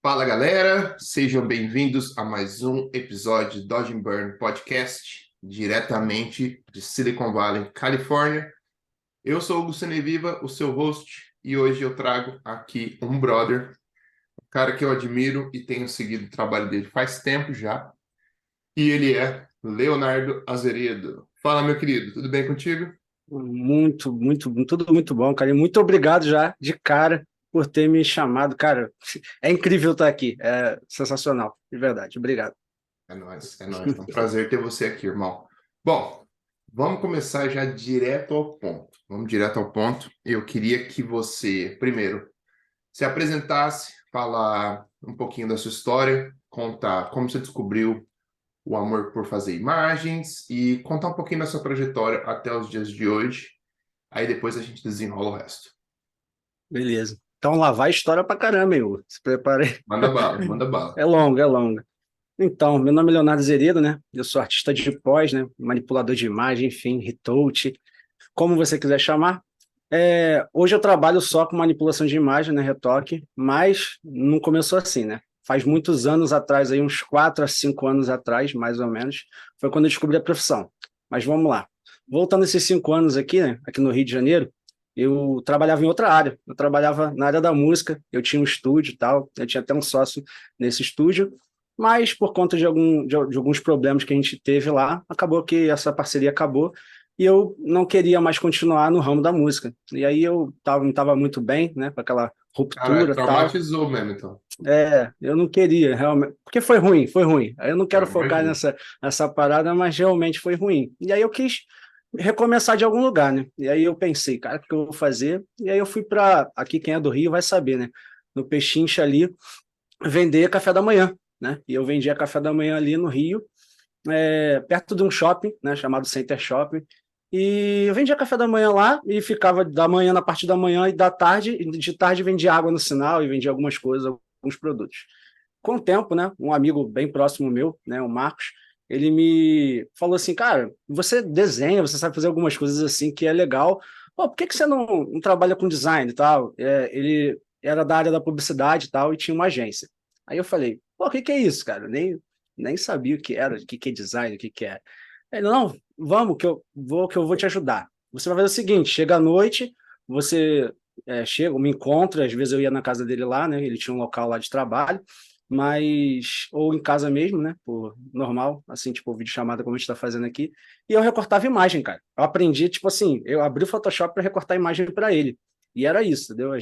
Fala galera, sejam bem-vindos a mais um episódio do Dodge and Burn Podcast, diretamente de Silicon Valley, Califórnia. Eu sou o Augusto Viva, o seu host, e hoje eu trago aqui um brother, um cara que eu admiro e tenho seguido o trabalho dele faz tempo já, e ele é Leonardo Azeredo. Fala, meu querido, tudo bem contigo? Tudo muito bom, cara. E muito obrigado já de cara por ter me chamado, cara. É incrível estar aqui, é sensacional, de verdade. Obrigado. É nóis. É um prazer ter você aqui, irmão. Bom, vamos começar já direto ao ponto. Vamos direto ao ponto. Eu queria que você, primeiro, se apresentasse, falar um pouquinho da sua história, contar como você descobriu o amor por fazer imagens e contar um pouquinho da sua trajetória até os dias de hoje. Aí depois a gente desenrola o resto. Beleza. Então lá vai história pra caramba, hein, Hugo? Se prepare. Manda bala, manda bala. É longa, é longa. Então, meu nome é Leonardo Zeredo, né? Eu sou artista de pós, né? Manipulador de imagem, enfim, retouch, como você quiser chamar. Hoje eu trabalho só com manipulação de imagem, né? Retoque, mas não começou assim, né? Faz muitos anos atrás, aí uns 4 a 5 anos atrás, mais ou menos, foi quando eu descobri a profissão. Mas vamos lá. Voltando esses 5 anos aqui, né? Aqui no Rio de Janeiro, eu trabalhava em outra área. Eu trabalhava na área da música, eu tinha um estúdio e tal, eu tinha até um sócio nesse estúdio, mas por conta de alguns problemas que a gente teve lá, acabou que essa parceria acabou e eu não queria mais continuar no ramo da música. E aí não estava muito bem, né, com aquela Cara, ruptura e tal. traumatizou mesmo, então. Eu não queria realmente, porque foi ruim, foi ruim. Aí eu não quero focar Imagina. nessa parada, mas realmente foi ruim. E aí eu quis recomeçar de algum lugar, né? E aí eu pensei, cara, o que eu vou fazer? E aí eu fui para, aqui quem é do Rio vai saber, né? No Pechincha ali, vender café da manhã, né? E eu vendia café da manhã ali no Rio, perto de um shopping, né, chamado Center Shopping. E eu vendia café da manhã lá e ficava da manhã na parte da manhã e da tarde, e de tarde vendia água no sinal e vendia algumas coisas, alguns produtos. Com o tempo, né, um amigo bem próximo meu, né, o Marcos, ele me falou assim, cara, você desenha, você sabe fazer algumas coisas assim que é legal. Pô, por que que você não trabalha com design e tal? Ele era da área da publicidade e tal e tinha uma agência. Aí eu falei, pô, o que que é isso, cara? Nem sabia o que era, o que que é design, o que que é. Ele, não, vamos que eu vou te ajudar. Você vai fazer o seguinte, chega à noite, você chega, me encontra, às vezes eu ia na casa dele lá, né? Ele tinha um local lá de trabalho, mas ou em casa mesmo, né? Por normal, assim, tipo, videochamada como a gente está fazendo aqui. E eu recortava imagem, cara. Eu aprendi, tipo assim, eu abri o Photoshop para recortar imagem para ele. E era isso, entendeu?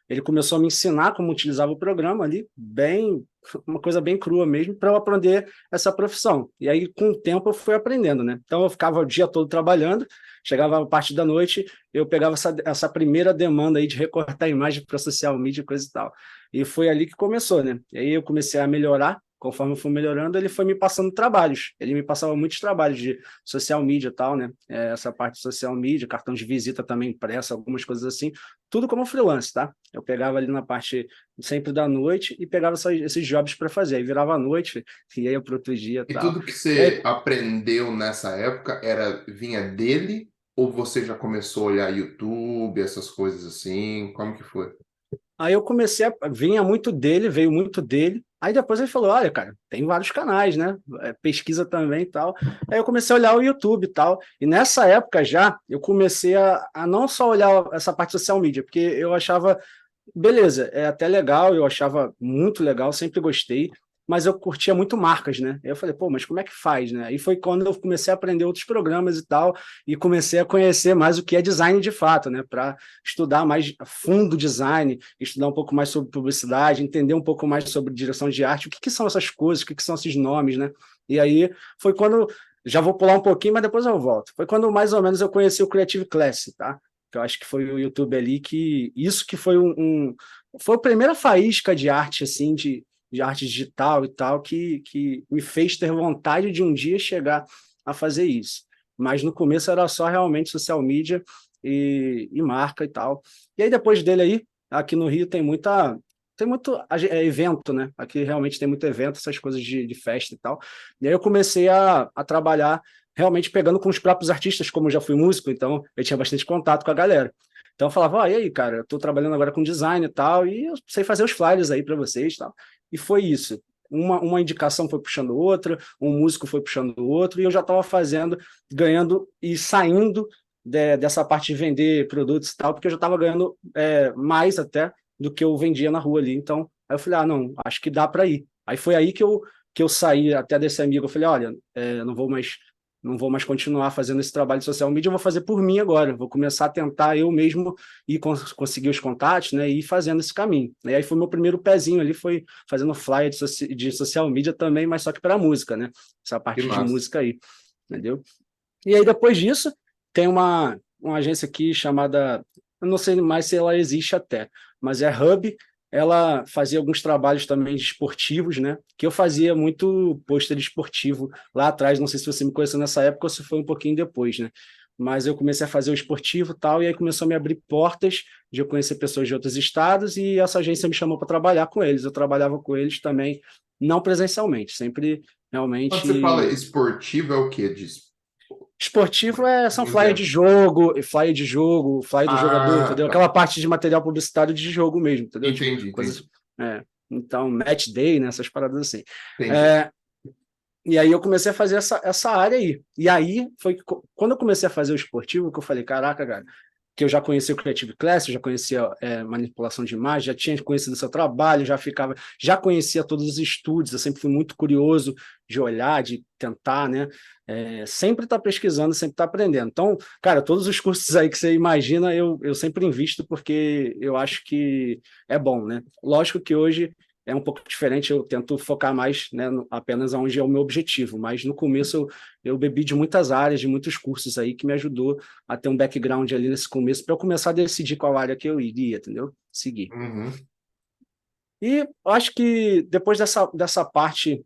Ele começou a me ensinar como utilizava o programa ali, bem, uma coisa bem crua mesmo, para eu aprender essa profissão. E aí, com o tempo, eu fui aprendendo, né? Então, eu ficava o dia todo trabalhando, chegava a parte da noite, eu pegava essa primeira demanda aí de recortar imagem para social media, coisa e tal. E foi ali que começou, né? E aí eu comecei a melhorar, conforme eu fui melhorando, ele foi me passando trabalhos. Ele me passava muitos trabalhos de social media e tal, né? Essa parte de social media, cartão de visita também impressa, algumas coisas assim, tudo como freelance, tá? Eu pegava ali na parte sempre da noite e pegava esses jobs para fazer. Aí virava a noite e aí eu para outro dia e E tal. tudo que E aí, você aprendeu nessa época vinha dele ou você já começou a olhar YouTube, essas coisas assim? Como que foi? Aí eu comecei vinha muito dele, veio muito dele. Aí depois ele falou: olha, cara, tem vários canais, né? Pesquisa também e tal. Aí eu comecei a olhar o YouTube e tal. E nessa época já, eu comecei a não só olhar essa parte social media, porque eu achava beleza, é até legal, eu achava muito legal, sempre gostei, mas eu curtia muito marcas, né? Aí eu falei, pô, mas como é que faz, né? Aí foi quando eu comecei a aprender outros programas e tal, e comecei a conhecer mais o que é design de fato, né? Para estudar mais a fundo design, estudar um pouco mais sobre publicidade, entender um pouco mais sobre direção de arte, o que que são essas coisas, o que que são esses nomes, né? E aí foi quando, já vou pular um pouquinho, mas depois eu volto. Foi quando mais ou menos eu conheci o Creative Class, tá? Que eu acho que foi o YouTube ali que isso que foi foi a primeira faísca de arte assim de arte digital e tal que me fez ter vontade de um dia chegar a fazer isso. Mas no começo era só realmente social media e marca e tal. E aí depois dele aí, aqui no Rio tem muito evento, né? Aqui realmente tem muito evento, essas coisas de festa e tal. E aí eu comecei a trabalhar realmente pegando com os próprios artistas, como eu já fui músico, então eu tinha bastante contato com a galera. Então eu falava, e aí, cara, eu tô trabalhando agora com design e tal, e eu sei fazer os flyers aí para vocês e tal. E foi isso. Uma indicação foi puxando outra, um músico foi puxando outro, e eu já estava fazendo, ganhando e saindo dessa parte de vender produtos e tal, porque eu já estava ganhando mais até do que eu vendia na rua ali. Então, aí eu falei, não, acho que dá para ir. Aí foi aí que eu saí até desse amigo. Eu falei, olha, não vou mais continuar fazendo esse trabalho de social media, eu vou fazer por mim agora, vou começar a tentar eu mesmo ir conseguir os contatos, né, e ir fazendo esse caminho. E aí foi meu primeiro pezinho ali, foi fazendo flyer de social media também, mas só que para música, né, essa Que parte de massa. música aí, entendeu? E aí depois disso, tem uma agência aqui chamada, eu não sei mais se ela existe até, mas é Hub. Ela fazia alguns trabalhos também esportivos, né? Que eu fazia muito pôster esportivo lá atrás. Não sei se você me conheceu nessa época ou se foi um pouquinho depois, né? Mas eu comecei a fazer o esportivo e tal, e aí começou a me abrir portas de eu conhecer pessoas de outros estados, e essa agência me chamou para trabalhar com eles. Eu trabalhava com eles também, não presencialmente, sempre Quando você fala realmente. esportivo, é o quê? Esportivo são Um exemplo. flyer de jogo, flyer do jogador, Ah, entendeu? tá. Aquela parte de material publicitário de jogo mesmo, entendeu? Tipo, Entendi, coisas. entendi. Então, match day, né? Essas paradas assim. Entendi. É, e aí eu comecei a fazer essa área aí. E aí foi quando eu comecei a fazer o esportivo que eu falei, caraca, cara, que eu já conhecia o Creative Class, eu já conhecia manipulação de imagem, já tinha conhecido o seu trabalho, já conhecia todos os estúdios, eu sempre fui muito curioso de olhar, de tentar, né? Sempre estar pesquisando, sempre estar aprendendo. Então, cara, todos os cursos aí que você imagina, eu sempre invisto porque eu acho que é bom, né? Lógico que hoje é um pouco diferente, eu tento focar mais, né, apenas onde é o meu objetivo, mas no começo eu bebi de muitas áreas, de muitos cursos aí que me ajudou a ter um background ali nesse começo para eu começar a decidir qual área que eu iria, entendeu? Seguir. Uhum. E acho que depois dessa parte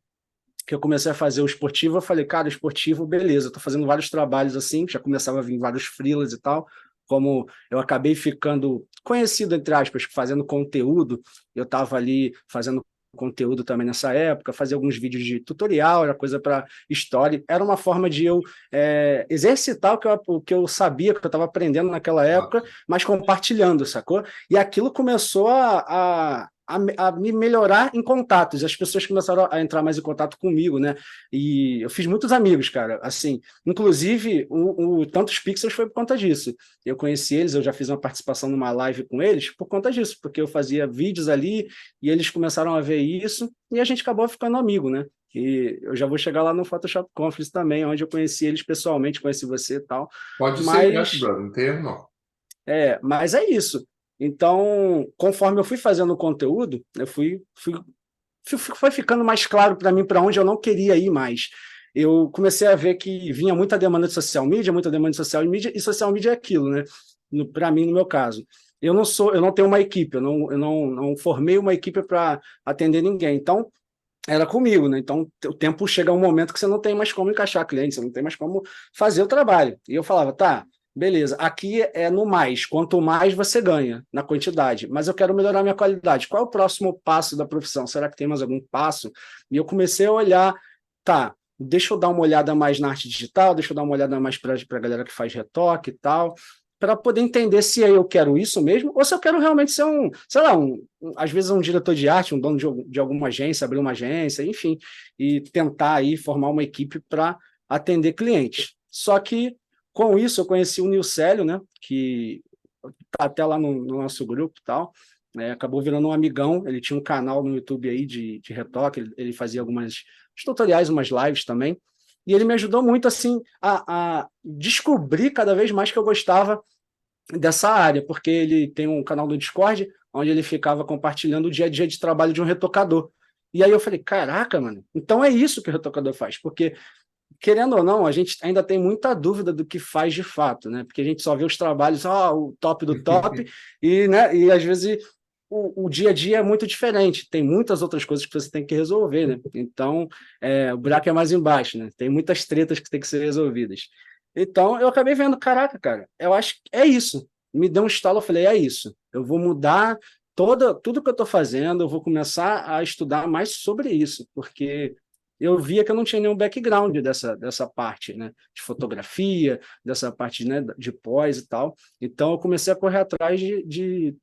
que eu comecei a fazer o esportivo, eu falei, cara, esportivo, beleza, eu tô fazendo vários trabalhos assim, já começava a vir vários freelas e tal, como eu acabei ficando conhecido, entre aspas, fazendo conteúdo, eu estava ali fazendo conteúdo também nessa época, fazia alguns vídeos de tutorial, era coisa para história, era uma forma de eu exercitar o que eu sabia, que eu estava aprendendo naquela época, Exato. mas compartilhando, sacou? E aquilo começou a me melhorar em contatos. As pessoas começaram a entrar mais em contato comigo, né? E eu fiz muitos amigos, cara. Assim, inclusive, o Tantos Pixels foi por conta disso. Eu conheci eles, eu já fiz uma participação numa live com eles por conta disso, porque eu fazia vídeos ali e eles começaram a ver isso e a gente acabou ficando amigo, né? E eu já vou chegar lá no Photoshop Conference também, onde eu conheci eles pessoalmente, conheci você e tal. Pode ser direto, Mas brother, não tem erro, não. mas é isso. Então, conforme eu fui fazendo o conteúdo, foi ficando mais claro para mim para onde eu não queria ir mais. Eu comecei a ver que vinha muita demanda de social media, muita demanda de social media, e social media é aquilo, né? Para mim, no meu caso. Eu não tenho uma equipe, eu não formei uma equipe para atender ninguém. Então, era comigo, né? Então, o tempo chega um momento que você não tem mais como encaixar cliente, você não tem mais como fazer o trabalho. E eu falava, tá, beleza, aqui é no mais, quanto mais você ganha na quantidade, mas eu quero melhorar minha qualidade. Qual é o próximo passo da profissão? Será que tem mais algum passo? E eu comecei a olhar, tá, deixa eu dar uma olhada mais na arte digital, deixa eu dar uma olhada mais para a galera que faz retoque e tal, para poder entender se eu quero isso mesmo ou se eu quero realmente ser sei lá, às vezes um diretor de arte, um dono de alguma agência, abrir uma agência, enfim, e tentar aí formar uma equipe para atender clientes. Só que com isso eu conheci o Nilcélio, né, que está até lá no nosso grupo e tal, acabou virando um amigão, ele tinha um canal no YouTube aí de retoque, ele fazia algumas tutoriais, umas lives também, e ele me ajudou muito assim a descobrir cada vez mais que eu gostava dessa área, porque ele tem um canal no Discord onde ele ficava compartilhando o dia a dia de trabalho de um retocador. E aí eu falei, caraca, mano, então é isso que o retocador faz, porque, querendo ou não, a gente ainda tem muita dúvida do que faz de fato, né? Porque a gente só vê os trabalhos, o top do top, e às vezes o dia a dia é muito diferente, tem muitas outras coisas que você tem que resolver, né? Então, o buraco é mais embaixo, né? Tem muitas tretas que tem que ser resolvidas. Então, eu acabei vendo, caraca, cara, eu acho que é isso. Me deu um estalo, eu falei, é isso. Eu vou mudar tudo que eu estou fazendo, eu vou começar a estudar mais sobre isso, porque eu via que eu não tinha nenhum background dessa parte, né, de fotografia, dessa parte, né, de pós e tal. Então, eu comecei a correr atrás de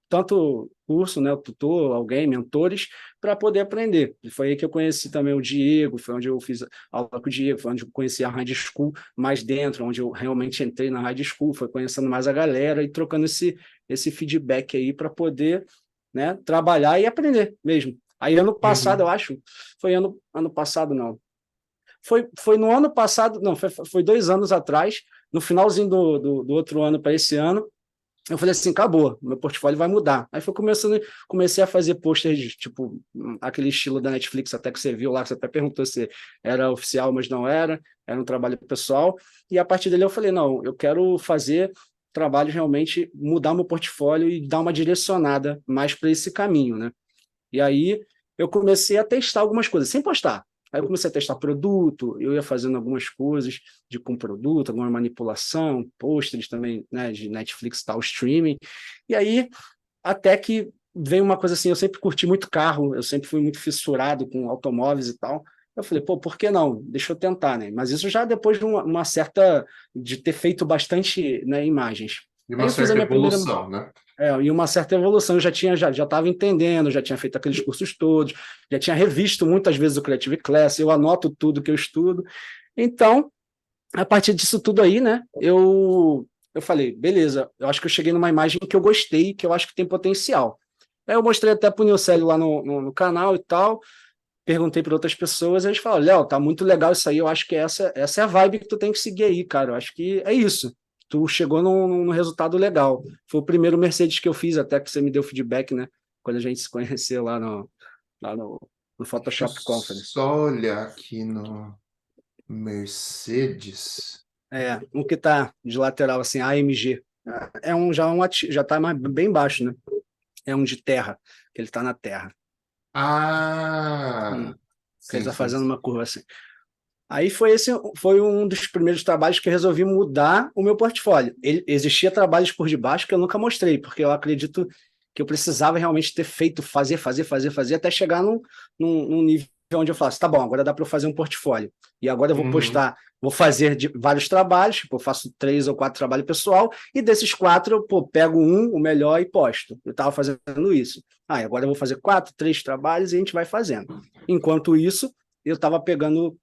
tanto curso, né, o tutor, alguém, mentores, para poder aprender. E foi aí que eu conheci também o Diego, foi onde eu fiz aula com o Diego, foi onde eu conheci a High School mais dentro, onde eu realmente entrei na High School, foi conhecendo mais a galera e trocando esse feedback aí para poder, né, trabalhar e aprender mesmo. Aí ano passado, eu Uhum. acho, foi ano passado, não. Foi no ano passado, não, foi 2 anos atrás, no finalzinho do outro ano para esse ano, eu falei assim, acabou, meu portfólio vai mudar. Aí foi começando, comecei a fazer posters, tipo, aquele estilo da Netflix, até que você viu lá, que você até perguntou se era oficial, mas não era, era um trabalho pessoal. E a partir dele eu falei, não, eu quero fazer trabalho realmente, mudar meu portfólio e dar uma direcionada mais para esse caminho, né? E aí eu comecei a testar algumas coisas, sem postar. Aí eu comecei a testar produto, eu ia fazendo algumas coisas com produto, alguma manipulação, pôsteres também, né, de Netflix e tal, streaming. E aí, até que veio uma coisa assim, eu sempre curti muito carro, eu sempre fui muito fissurado com automóveis e tal. Eu falei, pô, por que não? Deixa eu tentar, né? Mas isso já depois de uma certa, de ter feito bastante, né, imagens. De Aí uma eu fiz a certa minha primeira, evolução, né? e uma certa evolução, eu já estava entendendo, já tinha feito aqueles cursos todos, já tinha revisto muitas vezes o Creative Class, eu anoto tudo que eu estudo. Então, a partir disso tudo aí, né, eu falei, beleza, eu acho que eu cheguei numa imagem que eu gostei, que eu acho que tem potencial. Aí eu mostrei até para o Nilcélio lá no canal e tal, perguntei para outras pessoas, e eles falaram, Léo, tá muito legal isso aí, eu acho que essa é a vibe que tu tem que seguir aí, cara, eu acho que é isso. Tu chegou num resultado legal. Foi o primeiro Mercedes que eu fiz, até que você me deu feedback, né? Quando a gente se conheceu lá no Deixa eu Photoshop Conference. só olhar aqui no Mercedes. Um que tá de lateral, assim, AMG. Já tá bem baixo, né? É um de terra, que ele tá na terra. Ah, Que ele sim, tá sim, fazendo sim. uma curva assim. Aí foi um dos primeiros trabalhos que eu resolvi mudar o meu portfólio. Existia trabalhos por debaixo que eu nunca mostrei, porque eu acredito que eu precisava realmente ter feito, fazer, até chegar num nível onde eu falasse, tá bom, agora dá para eu fazer um portfólio. E agora eu vou Uhum. postar, vou fazer vários trabalhos, tipo, eu faço 3 ou 4 trabalhos pessoal, e desses 4, pô, pego o melhor e posto. Eu estava fazendo isso. Agora eu vou fazer 4, 3 trabalhos e a gente vai fazendo. Enquanto isso, eu estava pegando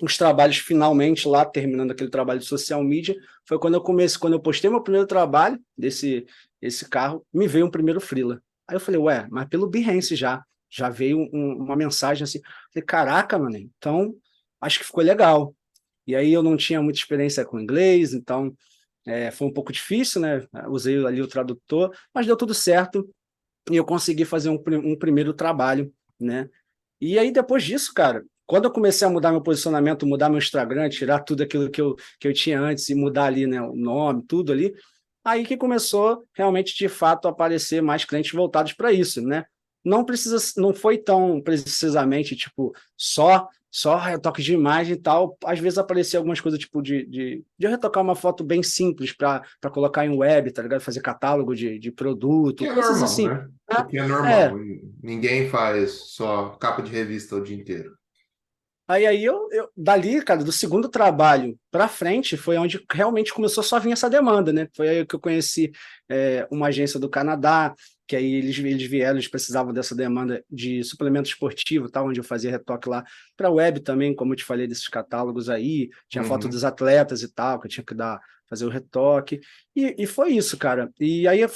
os trabalhos finalmente lá, terminando aquele trabalho de social media, foi quando eu postei meu primeiro trabalho esse carro, me veio um primeiro freela. Aí eu falei, ué, mas pelo Behance já veio uma mensagem assim, falei, caraca, mano, então acho que ficou legal. E aí eu não tinha muita experiência com inglês, então foi um pouco difícil, né? Usei ali o tradutor, mas deu tudo certo e eu consegui fazer um primeiro trabalho, né? E aí, depois disso, cara, quando eu comecei a mudar meu posicionamento, mudar meu Instagram, tirar tudo aquilo que eu tinha antes e mudar ali, né, o nome, tudo ali, aí que começou realmente, de fato, a aparecer mais clientes voltados para isso, né? Não foi tão precisamente, tipo, só retoque de imagem e tal. Às vezes aparecia algumas coisas, tipo, de retocar uma foto bem simples para colocar em web, tá ligado? Fazer catálogo de Que produto, é coisas normal, assim. né? O que é É, normal. Ninguém faz só capa de revista o dia inteiro. Aí dali, cara, do segundo trabalho para frente, foi onde realmente começou só a vir essa demanda, né? Foi aí que eu conheci uma agência do Canadá, que aí eles vieram, eles precisavam dessa demanda de suplemento esportivo, tal, onde eu fazia retoque lá para web também, como eu te falei desses catálogos aí, tinha foto Uhum. dos atletas e tal, que eu tinha que fazer o retoque, e foi isso, cara. E aí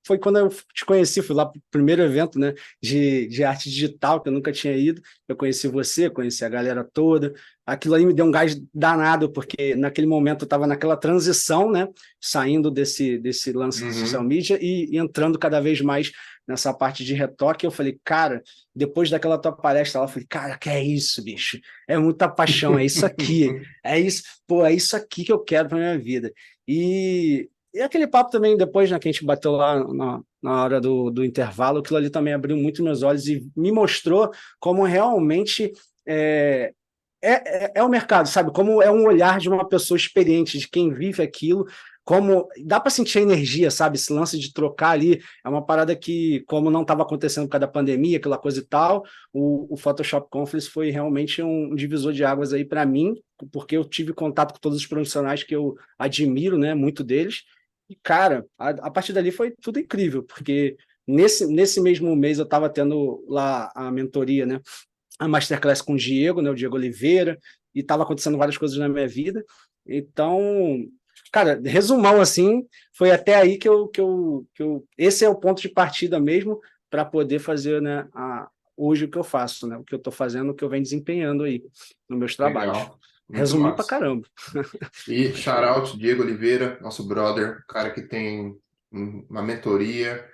foi quando eu te conheci, fui lá pro primeiro evento, né, de arte digital, que eu nunca tinha ido, eu conheci você, conheci a galera toda. Aquilo aí me deu um gás danado, porque naquele momento eu estava naquela transição, né? Saindo desse lance de social Uhum. media e entrando cada vez mais nessa parte de retoque. Eu falei, cara, depois daquela tua palestra lá, eu falei, cara, que é isso, bicho? É muita paixão, é isso aqui. É isso, pô, é isso aqui que eu quero para minha vida. E aquele papo também, depois, né, que a gente bateu lá na hora do intervalo, aquilo ali também abriu muito meus olhos e me mostrou como realmente é, é o mercado, sabe? Como é um olhar de uma pessoa experiente, de quem vive aquilo, como dá para sentir a energia, sabe? Esse lance de trocar ali é uma parada que, como não estava acontecendo por causa da pandemia, aquela coisa e tal, o Photoshop Conference foi realmente um divisor de águas aí para mim, porque eu tive contato com todos os profissionais que eu admiro, né? Muito deles. E, cara, a partir dali foi tudo incrível, porque nesse mesmo mês eu estava tendo lá a mentoria, né? A Masterclass com o Diego, né? O Diego Oliveira, e estava acontecendo várias coisas na minha vida. Então, cara, resumão assim, foi até aí esse é o ponto de partida mesmo para poder fazer, né, hoje o que eu faço, né? O que eu estou fazendo, o que eu venho desempenhando aí nos meus trabalhos. Legal, muito Resumi pra massa. caramba. E shout out Diego Oliveira, nosso brother, cara que tem uma mentoria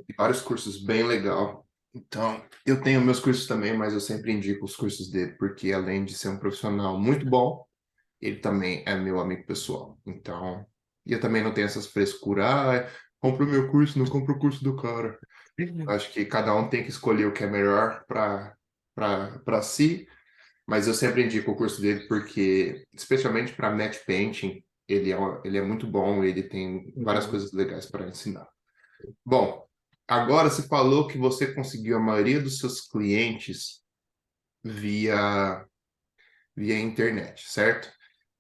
e vários cursos bem legal. Então, eu tenho meus cursos também, mas eu sempre indico os cursos dele, porque além de ser um profissional muito bom, ele também é meu amigo pessoal. Então, e eu também não tenho essas frescuras, compra o meu curso, não compra o curso do cara. Acho que cada um tem que escolher o que é melhor para si, mas eu sempre indico o curso dele porque, especialmente para matte painting, ele é muito bom, ele tem várias Uhum. coisas legais para ensinar. Bom, agora você falou que você conseguiu a maioria dos seus clientes via, via internet, certo?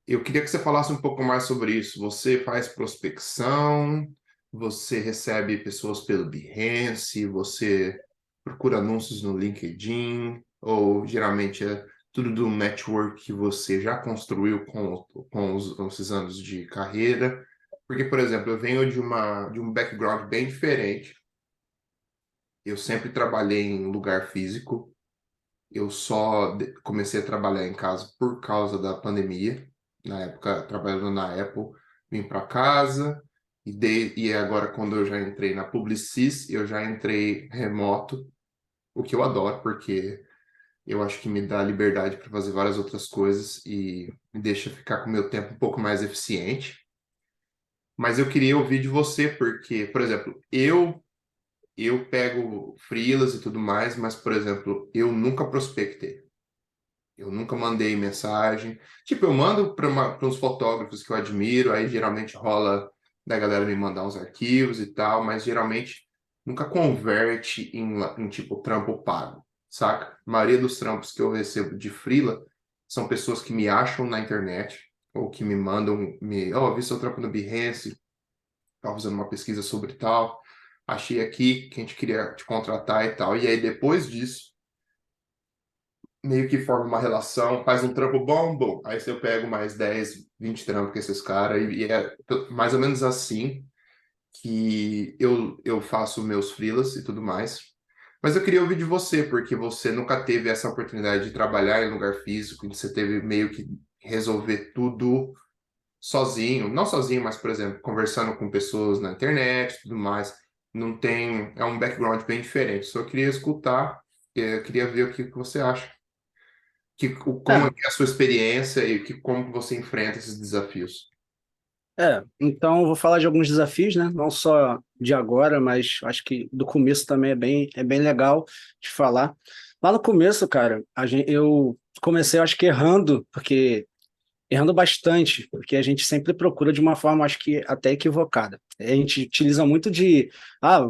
Eu queria que você falasse um pouco mais sobre isso. Você faz prospecção, você recebe pessoas pelo Behance, você procura anúncios no LinkedIn, ou geralmente é tudo do network que você já construiu com esses anos de carreira. Porque, por exemplo, eu venho de um background bem diferente. Eu sempre trabalhei em lugar físico. Eu só comecei a trabalhar em casa por causa da pandemia. Na época, trabalhando na Apple, vim para casa e agora quando eu já entrei na Publicis, eu já entrei remoto, o que eu adoro, porque eu acho que me dá liberdade para fazer várias outras coisas e me deixa ficar com o meu tempo um pouco mais eficiente. Mas eu queria ouvir de você, porque, por exemplo, eu pego freelas e tudo mais, mas, por exemplo, eu nunca prospectei. Eu nunca mandei mensagem. Tipo, eu mando para uns fotógrafos que eu admiro, aí geralmente rola da galera me mandar uns arquivos e tal, mas geralmente nunca converte em tipo trampo pago, saca? A maioria dos trampos que eu recebo de freela são pessoas que me acham na internet ou que me mandam, vi seu trampo no Behance, tava fazendo uma pesquisa sobre tal, achei aqui que a gente queria te contratar e tal. E aí depois disso meio que forma uma relação, faz um trampo bom, bom. Aí você pega mais 10, 20 trampos com esses caras, e é mais ou menos assim que eu faço meus freelas e tudo mais. Mas eu queria ouvir de você, porque você nunca teve essa oportunidade de trabalhar em lugar físico, e você teve meio que resolver tudo sozinho. Não sozinho, mas, por exemplo, conversando com pessoas na internet e tudo mais. Não tem. É um background bem diferente. Só queria escutar, eu queria ver o que você acha como é É, que é a sua experiência e como que você enfrenta esses desafios. então eu vou falar de alguns desafios, né? Não só de agora, mas acho que do começo também é bem legal de falar. Lá no começo, cara, eu comecei, acho que errando, porque errando bastante, porque a gente sempre procura de uma forma, acho que até equivocada. A gente utiliza muito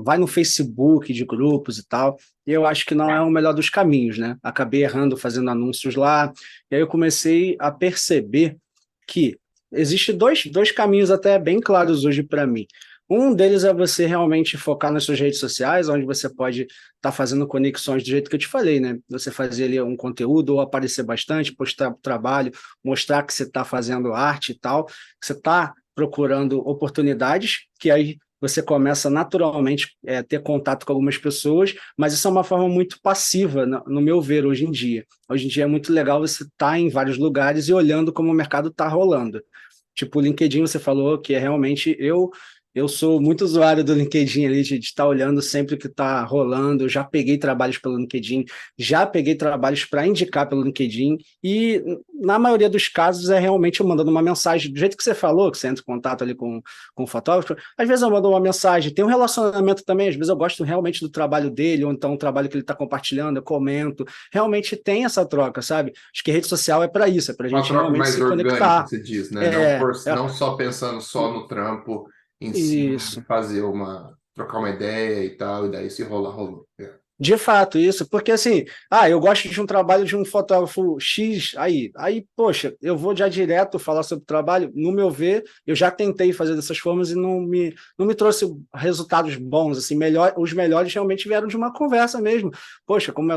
vai no Facebook, de grupos e tal, e eu acho que não é o melhor dos caminhos, né? Acabei errando fazendo anúncios lá, e aí eu comecei a perceber que existem dois caminhos até bem claros hoje para mim. Um deles é você realmente focar nas suas redes sociais, onde você pode estar fazendo conexões do jeito que eu te falei, né? Você fazer ali um conteúdo ou aparecer bastante, postar trabalho, mostrar que você está fazendo arte e tal, que você está procurando oportunidades, que aí você começa naturalmente a ter contato com algumas pessoas, mas isso é uma forma muito passiva, no meu ver, hoje em dia. Hoje em dia é muito legal você estar em vários lugares e olhando como o mercado está rolando. Tipo, o LinkedIn você falou que é realmente Eu sou muito usuário do LinkedIn ali, de estar olhando sempre o que está rolando. Eu já peguei trabalhos pelo LinkedIn, já peguei trabalhos para indicar pelo LinkedIn, e na maioria dos casos é realmente eu mandando uma mensagem, do jeito que você falou, que você entra em contato ali com o fotógrafo. Às vezes eu mando uma mensagem, tem um relacionamento também, às vezes eu gosto realmente do trabalho dele, ou então o trabalho que ele está compartilhando, eu comento. Realmente tem essa troca, sabe? Acho que rede social é para isso, é para a Uma gente troca realmente mais se orgânica, conectar. você diz, né? Não, É, não só pensando só no trampo em si, mas isso. fazer trocar uma ideia e tal, e daí se rolar, rolou. É. De fato, isso, porque assim, eu gosto de um trabalho de um fotógrafo X, aí, poxa, eu vou já direto falar sobre o trabalho, no meu ver, eu já tentei fazer dessas formas e não me trouxe resultados bons, assim, os melhores realmente vieram de uma conversa mesmo. Poxa, como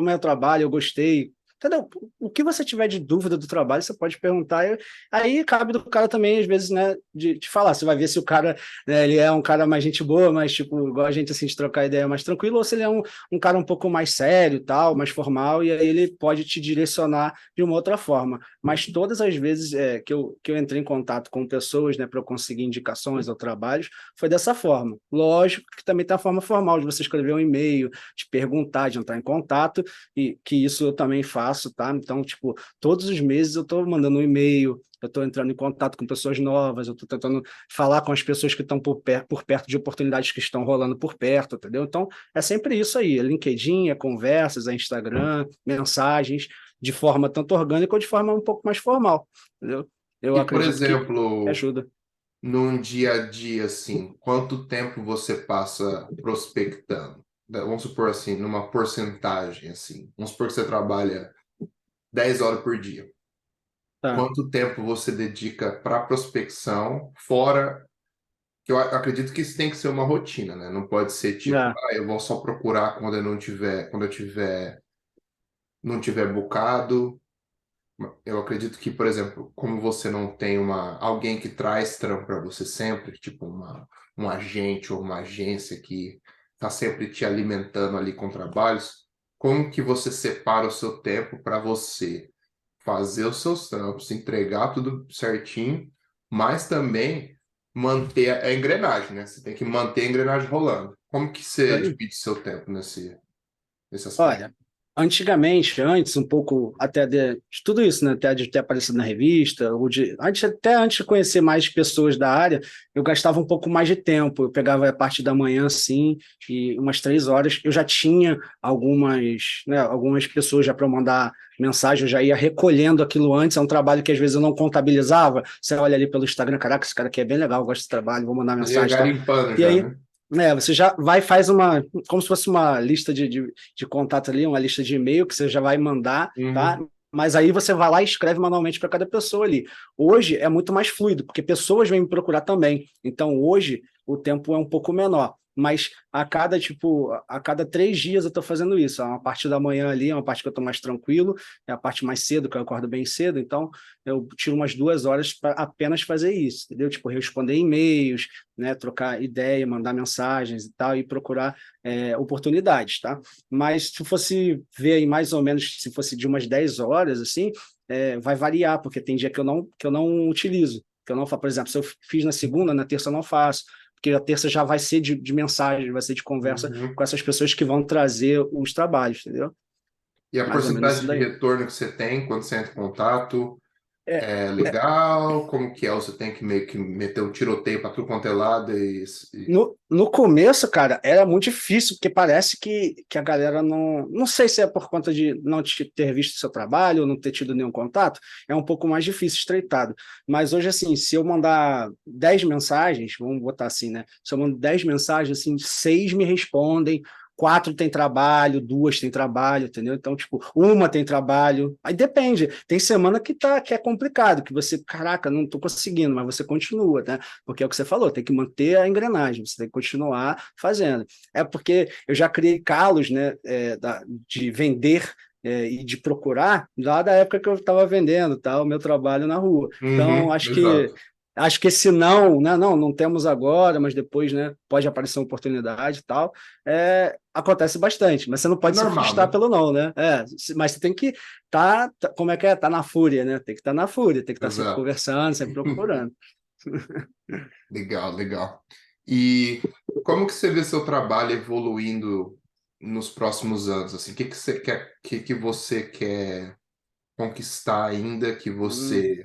é o trabalho, eu gostei. Entendeu? O que você tiver de dúvida do trabalho, você pode perguntar. Aí cabe do cara também, às vezes, né, de falar. Você vai ver se o cara, né, ele é um cara mais gente boa, mais tipo, igual a gente assim, de trocar ideia mais tranquilo, ou se ele é um cara um pouco mais sério, tal, mais formal, e aí ele pode te direcionar de uma outra forma. Mas todas as vezes que eu entrei em contato com pessoas, né, para eu conseguir indicações ou trabalhos, foi dessa forma. Lógico que também tem a forma formal de você escrever um e-mail, de perguntar, de entrar em contato, e que isso eu também faço, tá? Então, tipo, todos os meses eu estou mandando um e-mail, eu estou entrando em contato com pessoas novas, eu estou tentando falar com as pessoas que estão por perto de oportunidades que estão rolando por perto, entendeu? Então, é sempre isso aí, é LinkedIn, é conversas, é Instagram, mensagens, de forma tanto orgânica ou de forma um pouco mais formal, entendeu? Eu E, por acredito que exemplo, ajuda. num dia a dia, assim, quanto tempo você passa prospectando? Vamos supor assim, numa porcentagem, assim. Vamos supor que você trabalha 10 horas por dia. Tá, Quanto tempo você dedica para prospecção, fora que eu acredito que isso tem que ser uma rotina, né? Não pode ser tipo, é, eu vou só procurar quando eu tiver, não tiver bocado. Eu acredito que, por exemplo, como você não tem alguém que traz trampo para você sempre, tipo um agente ou uma agência que está sempre te alimentando ali com trabalhos, como que você separa o seu tempo para você fazer os seus trampos, entregar tudo certinho, mas também manter a engrenagem, né? Você tem que manter a engrenagem rolando. Como que você aí. divide seu tempo nesse aspecto? Olha, antigamente, antes um pouco até de tudo isso, né, até de ter aparecido na revista, antes de conhecer mais pessoas da área, eu gastava um pouco mais de tempo. Eu pegava a parte da manhã, assim, e umas 3 horas, eu já tinha algumas pessoas já para mandar mensagem, eu já ia recolhendo aquilo antes. É um trabalho que às vezes eu não contabilizava. Você olha ali pelo Instagram, caraca, esse cara aqui é bem legal, eu gosto desse trabalho, vou mandar Você ia mensagem e tal. garimpando E já, aí, né? você já vai faz como se fosse uma lista de contato ali, uma lista de e-mail que você já vai mandar, tá? Uhum. Mas aí você vai lá e escreve manualmente para cada pessoa ali. Hoje é muito mais fluido, porque pessoas vêm me procurar também. Então hoje o tempo é um pouco menor. Mas a cada 3 dias eu estou fazendo isso. É uma parte da manhã ali, é uma parte que eu estou mais tranquilo, é a parte mais cedo, que eu acordo bem cedo, então eu tiro umas 2 horas para apenas fazer isso, entendeu? Tipo, responder e-mails, né, trocar ideia, mandar mensagens e tal, e procurar oportunidades, tá? Mas se fosse ver aí mais ou menos, se fosse de umas 10 horas, assim, vai variar, porque tem dia que eu não utilizo, que eu não faço. Por exemplo, se eu fiz na segunda, na terça eu não faço, porque a terça já vai ser de mensagem, vai ser de conversa Uhum. com essas pessoas que vão trazer os trabalhos, entendeu? E a Mais ou menos isso porcentagem de daí. retorno que você tem quando você entra em contato É, é legal? Como que é? Você tem que meio que meter um tiroteio para tudo quanto é lado no começo, cara, era muito difícil, porque parece que a galera não. Não sei se é por conta de não ter visto seu trabalho ou não ter tido nenhum contato, é um pouco mais difícil, estreitado. Mas hoje, assim, se eu mandar 10 mensagens, vamos botar assim, né? Se eu mando 10 mensagens, assim, 6 me respondem, 4 tem trabalho, 2 tem trabalho, entendeu? Então, tipo, uma tem trabalho. Aí depende. Tem semana que é complicado, que você, caraca, não tô conseguindo, mas você continua, né? Porque é o que você falou, tem que manter a engrenagem, você tem que continuar fazendo. É porque eu já criei calos, né, de vender e de procurar lá da época que eu estava vendendo, tá, o meu trabalho na rua. Então, Uhum, acho que exato. acho que esse não, né, não temos agora, mas depois, né, pode aparecer uma oportunidade e tal, acontece bastante, mas você não É pode se normal, frustrar né? pelo não, né? Mas você tem que como é que é? Tá na fúria, né? Tem que estar na fúria, tem que estar sempre Exato. conversando, sempre procurando. Legal, legal. E como que você vê seu trabalho evoluindo nos próximos anos? Assim, o que você quer conquistar ainda que Hum, você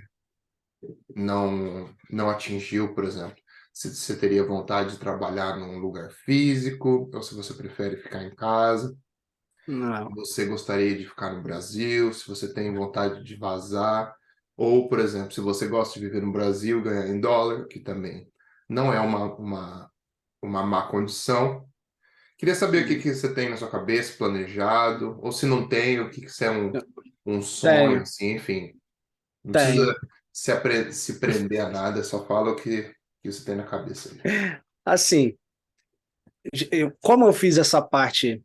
não atingiu, por exemplo? Se você teria vontade de trabalhar num lugar físico, ou se você prefere ficar em casa, não. você gostaria de ficar no Brasil, se você tem vontade de vazar, ou, por exemplo, se você gosta de viver no Brasil, ganhar em dólar, que também não é uma má condição. Queria saber o que Hum, que você tem na sua cabeça, planejado, ou se não tem, o que que você é um sonho, Tenho, assim, enfim. Não precisa tenho. se prender a nada, só fala que você tem na cabeça aí. Assim, como eu fiz essa parte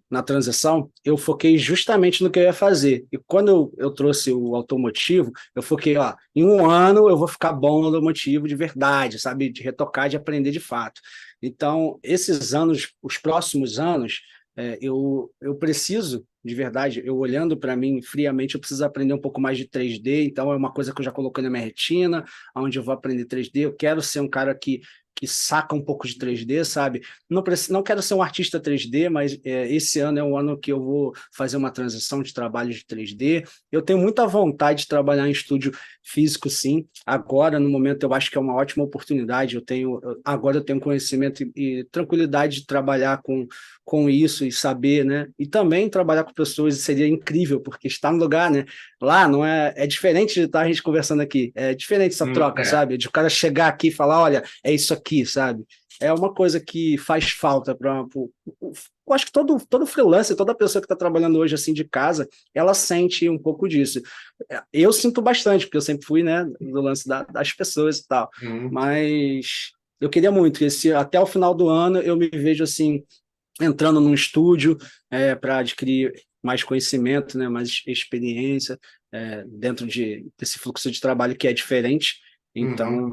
na transição, eu foquei justamente no que eu ia fazer. E quando eu trouxe o automotivo, eu foquei, ó, em um ano eu vou ficar bom no automotivo de verdade, sabe? De retocar, de aprender de fato. Então, esses anos, os próximos anos, eu preciso, de verdade, eu olhando para mim friamente, eu preciso aprender um pouco mais de 3D. Então, é uma coisa que eu já coloquei na minha retina, onde eu vou aprender 3D. Eu quero ser um cara que saca um pouco de 3D, sabe? Não quero ser um artista 3D, mas esse ano é um ano que eu vou fazer uma transição de trabalho de 3D. Eu tenho muita vontade de trabalhar em estúdio físico, sim. Agora, no momento, eu acho que é uma ótima oportunidade. Agora eu tenho conhecimento e tranquilidade de trabalhar com isso e saber, né? E também trabalhar com pessoas seria incrível, porque estar no lugar, né? Lá não é diferente de estar a gente conversando aqui. É diferente essa troca, É. sabe? De o cara chegar aqui e falar, olha, é isso aqui, sabe? É uma coisa que faz falta para. Eu acho que todo freelancer, toda pessoa que está trabalhando hoje assim de casa, ela sente um pouco disso. Eu sinto bastante, porque eu sempre fui, né, do lance das pessoas e tal. Hum, Mas eu queria muito que até o final do ano eu me vejo assim, entrando num estúdio para adquirir mais conhecimento, né, mais experiência dentro desse fluxo de trabalho que é diferente. uhum, Então,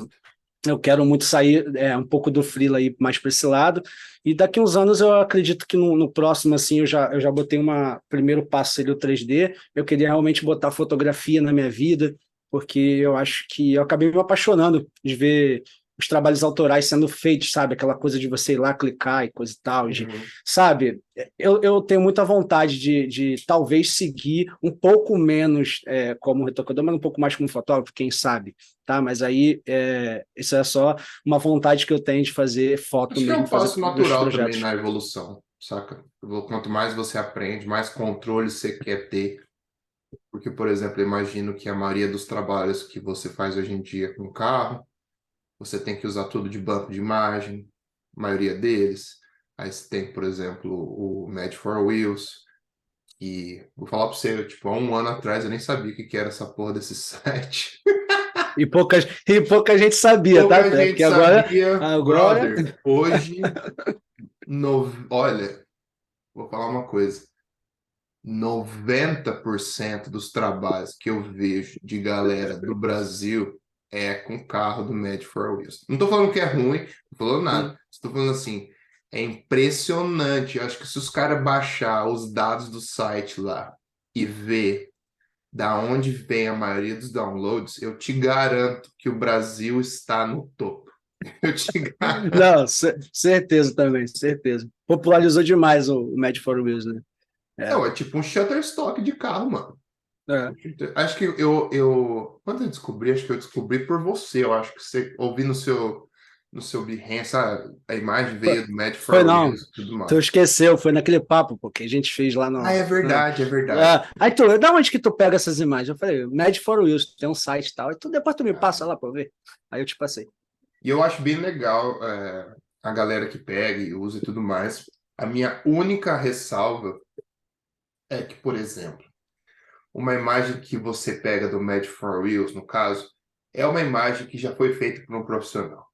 eu quero muito sair um pouco do freela aí mais para esse lado. E daqui uns anos eu acredito que no próximo, assim, eu já botei primeiro passo seria o 3D. Eu queria realmente botar fotografia na minha vida, porque eu acho que eu acabei me apaixonando de ver os trabalhos autorais sendo feitos, sabe? Aquela coisa de você ir lá clicar e coisa e tal, uhum. sabe? Eu tenho muita vontade de talvez seguir um pouco menos como retocador, mas um pouco mais como fotógrafo, quem sabe, tá? Mas aí isso é só uma vontade que eu tenho de fazer foto Acho que é um mesmo, fazer passo meus natural também projetos. na evolução, saca? Quanto mais você aprende, mais controle você quer ter. Porque, por exemplo, eu imagino que a maioria dos trabalhos que você faz hoje em dia com carro, você tem que usar tudo de banco de imagem, a maioria deles. Aí você tem, por exemplo, o Mad for Wheels, e vou falar para você, tipo, há um ano atrás eu nem sabia o que que era essa porra desse site. E pouca gente sabia, tá? Pouca gente Porque agora, sabia, agora brother. Hoje, olha, vou falar uma coisa. 90% dos trabalhos que eu vejo de galera do Brasil é com carro do Mad for Wheels. Não tô falando que é ruim, não tô falando nada. Estou falando assim, é impressionante. Eu acho que se os caras baixar os dados do site lá e ver da onde vem a maioria dos downloads, eu te garanto que o Brasil está no topo. Eu te garanto. não, certeza também, certeza. Popularizou demais o Mad for Wheels, né? É, Não, é tipo um Shutterstock de carro, mano. é. Acho que quando eu descobri, acho que eu descobri por você. Eu acho que você ouvi no seu Behance, a imagem Foi, veio do Mad foi for não. Wheels e tudo Tu mais. esqueceu, foi naquele papo pô, que a gente fez lá Ah, no. é verdade, é verdade. Aí da onde que tu pega essas imagens? Eu falei, Mad for Wheels, tem um site e tal. E depois tu me passa lá pra eu ver. Aí eu te passei. E eu acho bem legal a galera que pega e usa e tudo mais. A minha única ressalva é que, por exemplo, uma imagem que você pega do Mad for Wheels, no caso, é uma imagem que já foi feita por um profissional.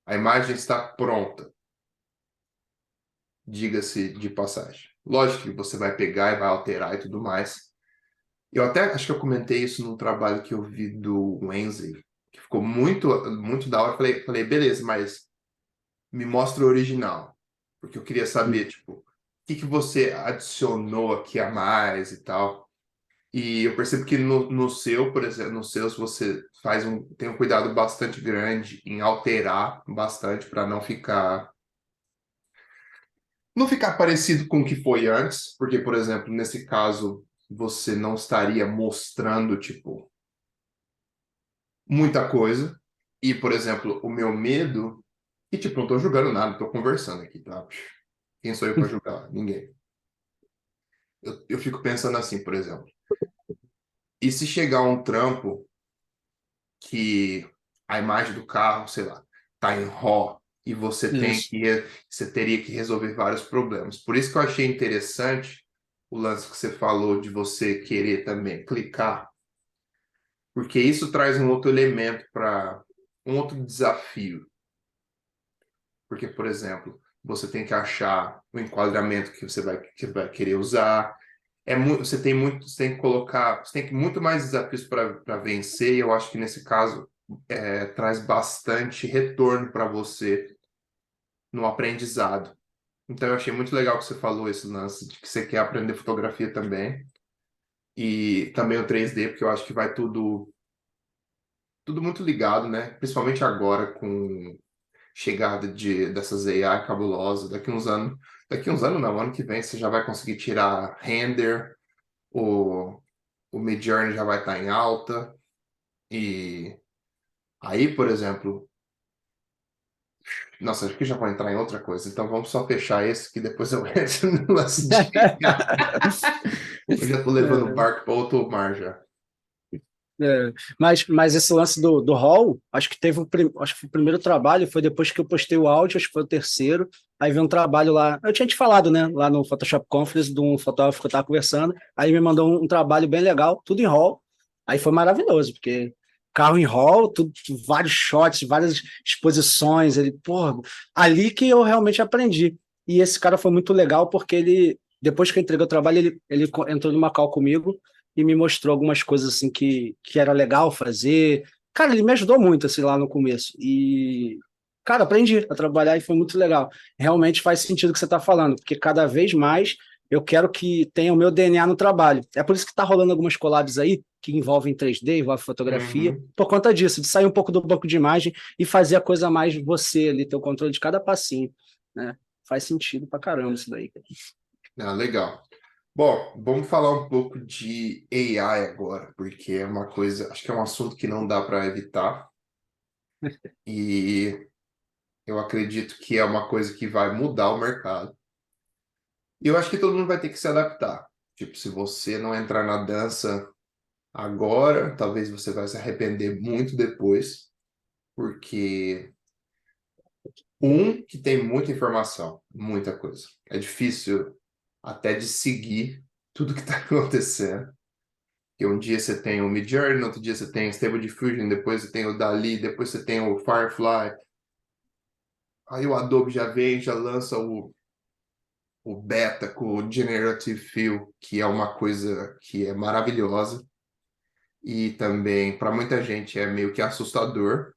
A imagem está pronta, diga-se de passagem. Lógico que você vai pegar e vai alterar e tudo mais. Eu até acho que eu comentei isso no trabalho que eu vi do Wenzel, que ficou muito, muito da hora. Falei, beleza, mas me mostra o original. Porque eu queria saber, tipo, o que que você adicionou aqui a mais e tal. E eu percebo que no seu, por exemplo, nos seus você tem um cuidado bastante grande em alterar bastante para não ficar parecido com o que foi antes, porque, por exemplo, nesse caso, você não estaria mostrando, tipo, muita coisa. E, por exemplo, o meu medo, e tipo, não tô julgando nada, tô conversando aqui, tá? Quem sou eu para julgar? Ninguém. Eu fico pensando assim, por exemplo, e se chegar um trampo que a imagem do carro, sei lá, tá em RAW e Isso. você teria que resolver vários problemas. Por isso que eu achei interessante o lance que você falou de você querer também clicar, porque isso traz um outro elemento para um outro desafio. Porque, por exemplo, você tem que achar o enquadramento que vai querer usar. Você tem que colocar, você tem que muito mais desafios para vencer, e eu acho que nesse caso traz bastante retorno para você no aprendizado. Então eu achei muito legal que você falou esse lance de que você quer aprender fotografia também. E também o 3D, porque eu acho que vai tudo muito ligado, né? Principalmente agora com chegada dessas AI cabulosas. Daqui uns anos não, ano que vem você já vai conseguir tirar render, o, o Midjourney já vai estar em alta. E aí, por exemplo, nossa, acho que já vou entrar em outra coisa. Então vamos só fechar esse, que depois eu entro no lance de. Eu já tô levando o É. barco para outro mar já. É, mas esse lance do hall, acho que acho que o primeiro trabalho foi depois que eu postei o áudio, acho que foi o terceiro. Aí veio um trabalho lá, eu tinha te falado, né? Lá no Photoshop Conference, de um fotógrafo que eu tava conversando. Aí me mandou um trabalho bem legal, tudo em hall. Aí foi maravilhoso, porque carro em hall, tudo, vários shots, várias exposições. Ele, pô, ali que eu realmente aprendi. E esse cara foi muito legal, porque ele, depois que eu entreguei o trabalho, ele entrou numa call comigo e me mostrou algumas coisas assim que era legal fazer. Cara, ele me ajudou muito assim lá no começo. E, cara, aprendi a trabalhar e foi muito legal. Realmente faz sentido o que você está falando, porque cada vez mais eu quero que tenha o meu DNA no trabalho. É por isso que está rolando algumas collabs aí que envolvem 3D, envolvem fotografia, Uhum. por conta disso, de sair um pouco do banco de imagem e fazer a coisa mais você ali, ter o controle de cada passinho, né? Faz sentido pra caramba isso daí. Ah, legal. Bom, vamos falar um pouco de AI agora, porque é uma coisa, acho que é um assunto que não dá para evitar, e eu acredito que é uma coisa que vai mudar o mercado. E eu acho que todo mundo vai ter que se adaptar. Tipo, se você não entrar na dança agora, talvez você vai se arrepender muito depois, porque que tem muita informação, muita coisa. É difícil até de seguir tudo que está acontecendo. Que um dia você tem o Midjourney, no outro dia você tem o Stable Diffusion, depois você tem o Dali, depois você tem o Firefly. Aí o Adobe já vem, já lança o beta com o Generative Fill, que é uma coisa que é maravilhosa. E também, para muita gente, é meio que assustador,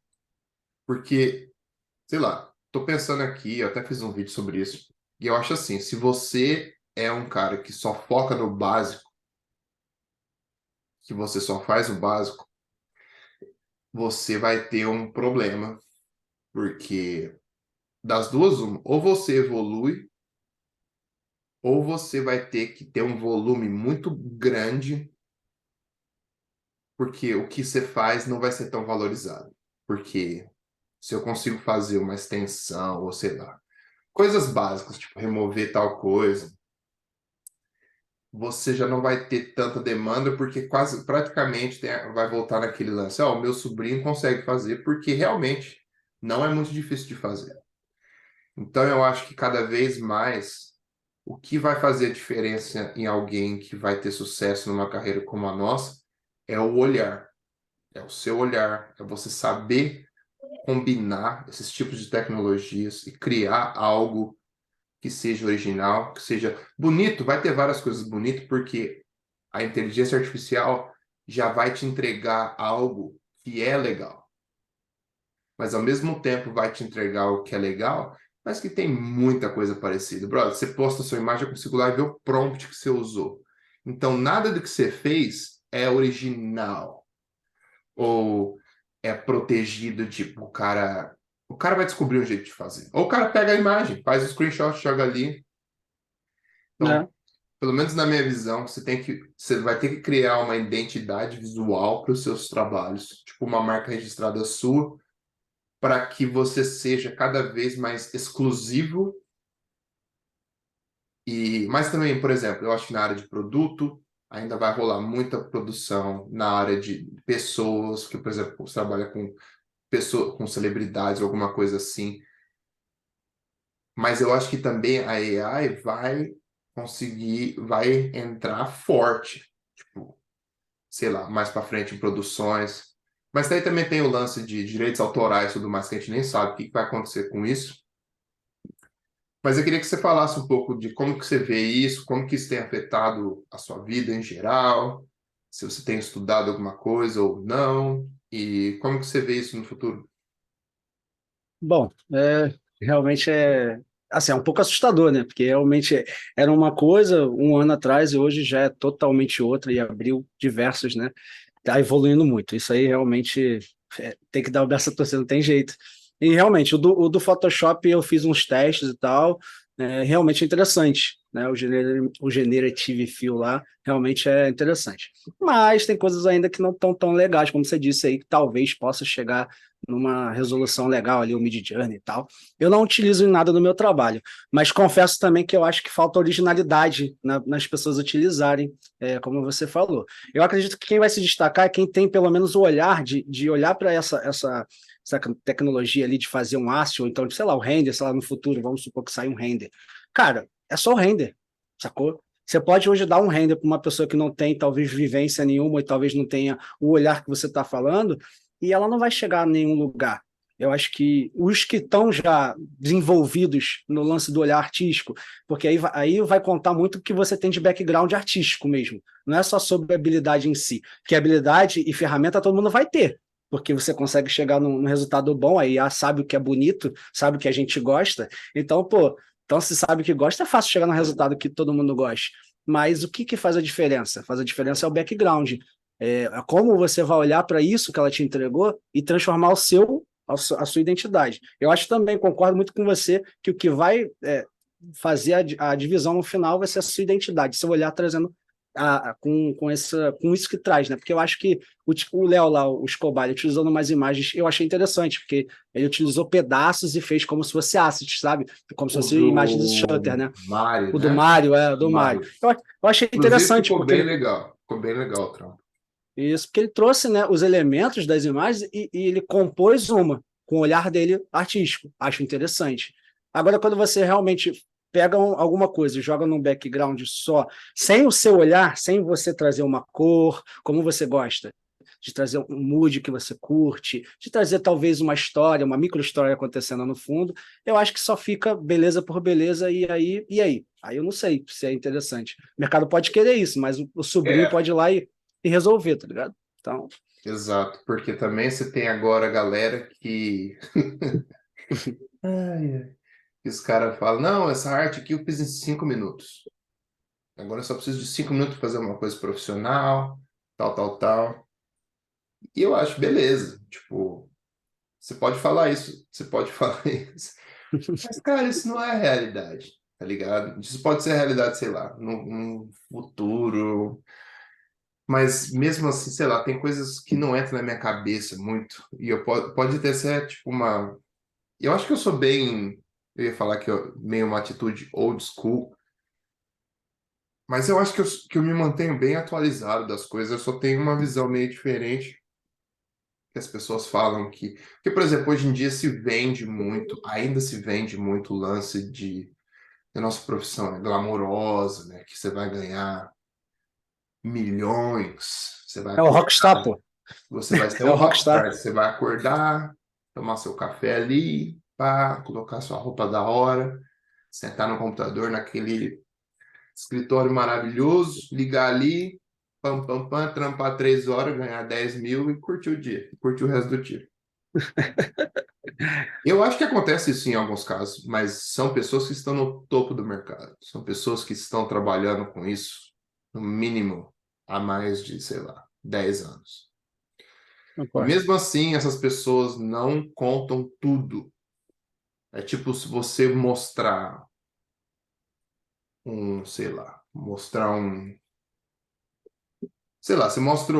porque, sei lá, tô pensando aqui, eu até fiz um vídeo sobre isso, e eu acho assim, se você é um cara que só foca no básico, que você só faz o básico, você vai ter um problema, porque das duas, uma, ou você evolui, ou você vai ter que ter um volume muito grande, porque o que você faz não vai ser tão valorizado. Porque se eu consigo fazer uma extensão, ou sei lá, coisas básicas, tipo remover tal coisa, você já não vai ter tanta demanda, porque quase praticamente vai voltar naquele lance. Ó, o meu sobrinho consegue fazer, porque realmente não é muito difícil de fazer. Então eu acho que cada vez mais o que vai fazer a diferença em alguém que vai ter sucesso numa carreira como a nossa é o olhar, é o seu olhar, é você saber combinar esses tipos de tecnologias e criar algo que seja original, que seja bonito. Vai ter várias coisas bonitas, porque a inteligência artificial já vai te entregar algo que é legal, mas ao mesmo tempo vai te entregar o que é legal, mas que tem muita coisa parecida. Brother, você posta a sua imagem, eu consigo lá e ver o prompt que você usou. Então, nada do que você fez é original ou é protegido, tipo, o cara vai descobrir um jeito de fazer. Ou o cara pega a imagem, faz o screenshot, joga ali. né? Então, pelo menos na minha visão, você vai ter que criar uma identidade visual para os seus trabalhos, tipo uma marca registrada sua, para que você seja cada vez mais exclusivo. Mas também, por exemplo, eu acho que na área de produto ainda vai rolar muita produção na área de pessoas, que, por exemplo, você trabalha com pessoas, com celebridades, alguma coisa assim. Mas eu acho que também a AI vai entrar forte, tipo, sei lá, mais para frente em produções. Mas daí também tem o lance de direitos autorais e tudo mais, que a gente nem sabe o que vai acontecer com isso. Mas eu queria que você falasse um pouco de como que você vê isso, como que isso tem afetado a sua vida em geral, se você tem estudado alguma coisa ou não, e como que você vê isso no futuro. Bom, realmente assim, é um pouco assustador, né? Porque realmente era uma coisa um ano atrás e hoje já é totalmente outra e abriu diversos, né? Tá evoluindo muito. Isso aí realmente tem que dar o braço a torcer, não tem jeito. E realmente, o do Photoshop eu fiz uns testes e tal, realmente é interessante, né? O Generative Fill lá realmente é interessante. Mas tem coisas ainda que não estão tão legais, como você disse aí, que talvez possa chegar numa resolução legal ali, o Midjourney e tal. Eu não utilizo em nada no meu trabalho, mas confesso também que eu acho que falta originalidade nas pessoas utilizarem, como você falou. Eu acredito que quem vai se destacar é quem tem pelo menos o olhar de olhar para essa tecnologia ali de fazer um aço, ou então, sei lá, o render, sei lá, no futuro, vamos supor que saia um render. Cara, é só o render, sacou? Você pode hoje dar um render para uma pessoa que não tem, talvez, vivência nenhuma e talvez não tenha o olhar que você está falando, e ela não vai chegar a nenhum lugar. Eu acho que os que estão já desenvolvidos no lance do olhar artístico, porque aí vai contar muito o que você tem de background artístico mesmo. Não é só sobre a habilidade em si, que habilidade e ferramenta todo mundo vai ter, porque você consegue chegar num resultado bom, aí sabe o que é bonito, sabe o que a gente gosta. Então, pô, então se sabe o que gosta, é fácil chegar no resultado que todo mundo gosta. Mas o que faz a diferença? Faz a diferença é o background. Como você vai olhar para isso que ela te entregou e transformar a sua identidade. Eu acho também, concordo muito com você, que o que vai fazer a divisão no final vai ser a sua identidade, seu olhar trazendo com isso que traz, né? Porque eu acho que o Léo lá, o Escobar, utilizando umas imagens, eu achei interessante, porque ele utilizou pedaços e fez como se fosse assets, sabe? Como se O fosse imagens de do Shutter, né? Mário, O do né? Mário, do Mário. Mário. Eu achei Inclusive, interessante, ficou porque bem ele legal. Ficou bem legal o trampo. isso, porque ele trouxe, né, os elementos das imagens e ele compôs uma com o olhar dele artístico. Acho interessante. Agora, quando você realmente pega alguma coisa e joga num background só, sem o seu olhar, sem você trazer uma cor, como você gosta, de trazer um mood que você curte, de trazer talvez uma história, uma micro história acontecendo no fundo, eu acho que só fica beleza por beleza e aí? Aí eu não sei se é interessante. O mercado pode querer isso, mas o sobrinho É, pode ir lá e resolver, tá ligado? Então, exato, porque também você tem agora a galera que. Ai, ai. Que os caras falam, não, essa arte aqui eu fiz em 5 minutos. Agora eu só preciso de 5 minutos para fazer uma coisa profissional, tal, tal, tal. E eu acho, beleza. Tipo, você pode falar isso, você pode falar isso. Mas, cara, isso não é a realidade, tá ligado? Isso pode ser a realidade, sei lá, no futuro. Mas mesmo assim, sei lá, tem coisas que não entram na minha cabeça muito. E pode ter ser tipo uma. Eu acho que eu sou bem. Eu ia falar que eu meio uma atitude old school, mas eu acho que eu me mantenho bem atualizado das coisas. Eu só tenho uma visão meio diferente que as pessoas falam que. Porque, por exemplo, hoje em dia se vende muito, ainda se vende muito o lance de. A nossa profissão é glamourosa, né? Que você vai ganhar milhões, você vai é o Rockstar, acordar. pô. Você vai ser É um o Rockstar. rockstar. Você vai acordar, tomar seu café ali, pá, colocar sua roupa da hora, sentar no computador naquele escritório maravilhoso, ligar ali, pam, pam, pam, trampar 3 horas, ganhar 10 mil e curtir o dia, curtir o resto do dia. Eu acho que acontece isso em alguns casos, mas são pessoas que estão no topo do mercado, são pessoas que estão trabalhando com isso, no mínimo, há mais de, sei lá, 10 anos. E Concordo. mesmo assim, essas pessoas não contam tudo. É tipo se você mostrar sei lá, sei lá, você mostra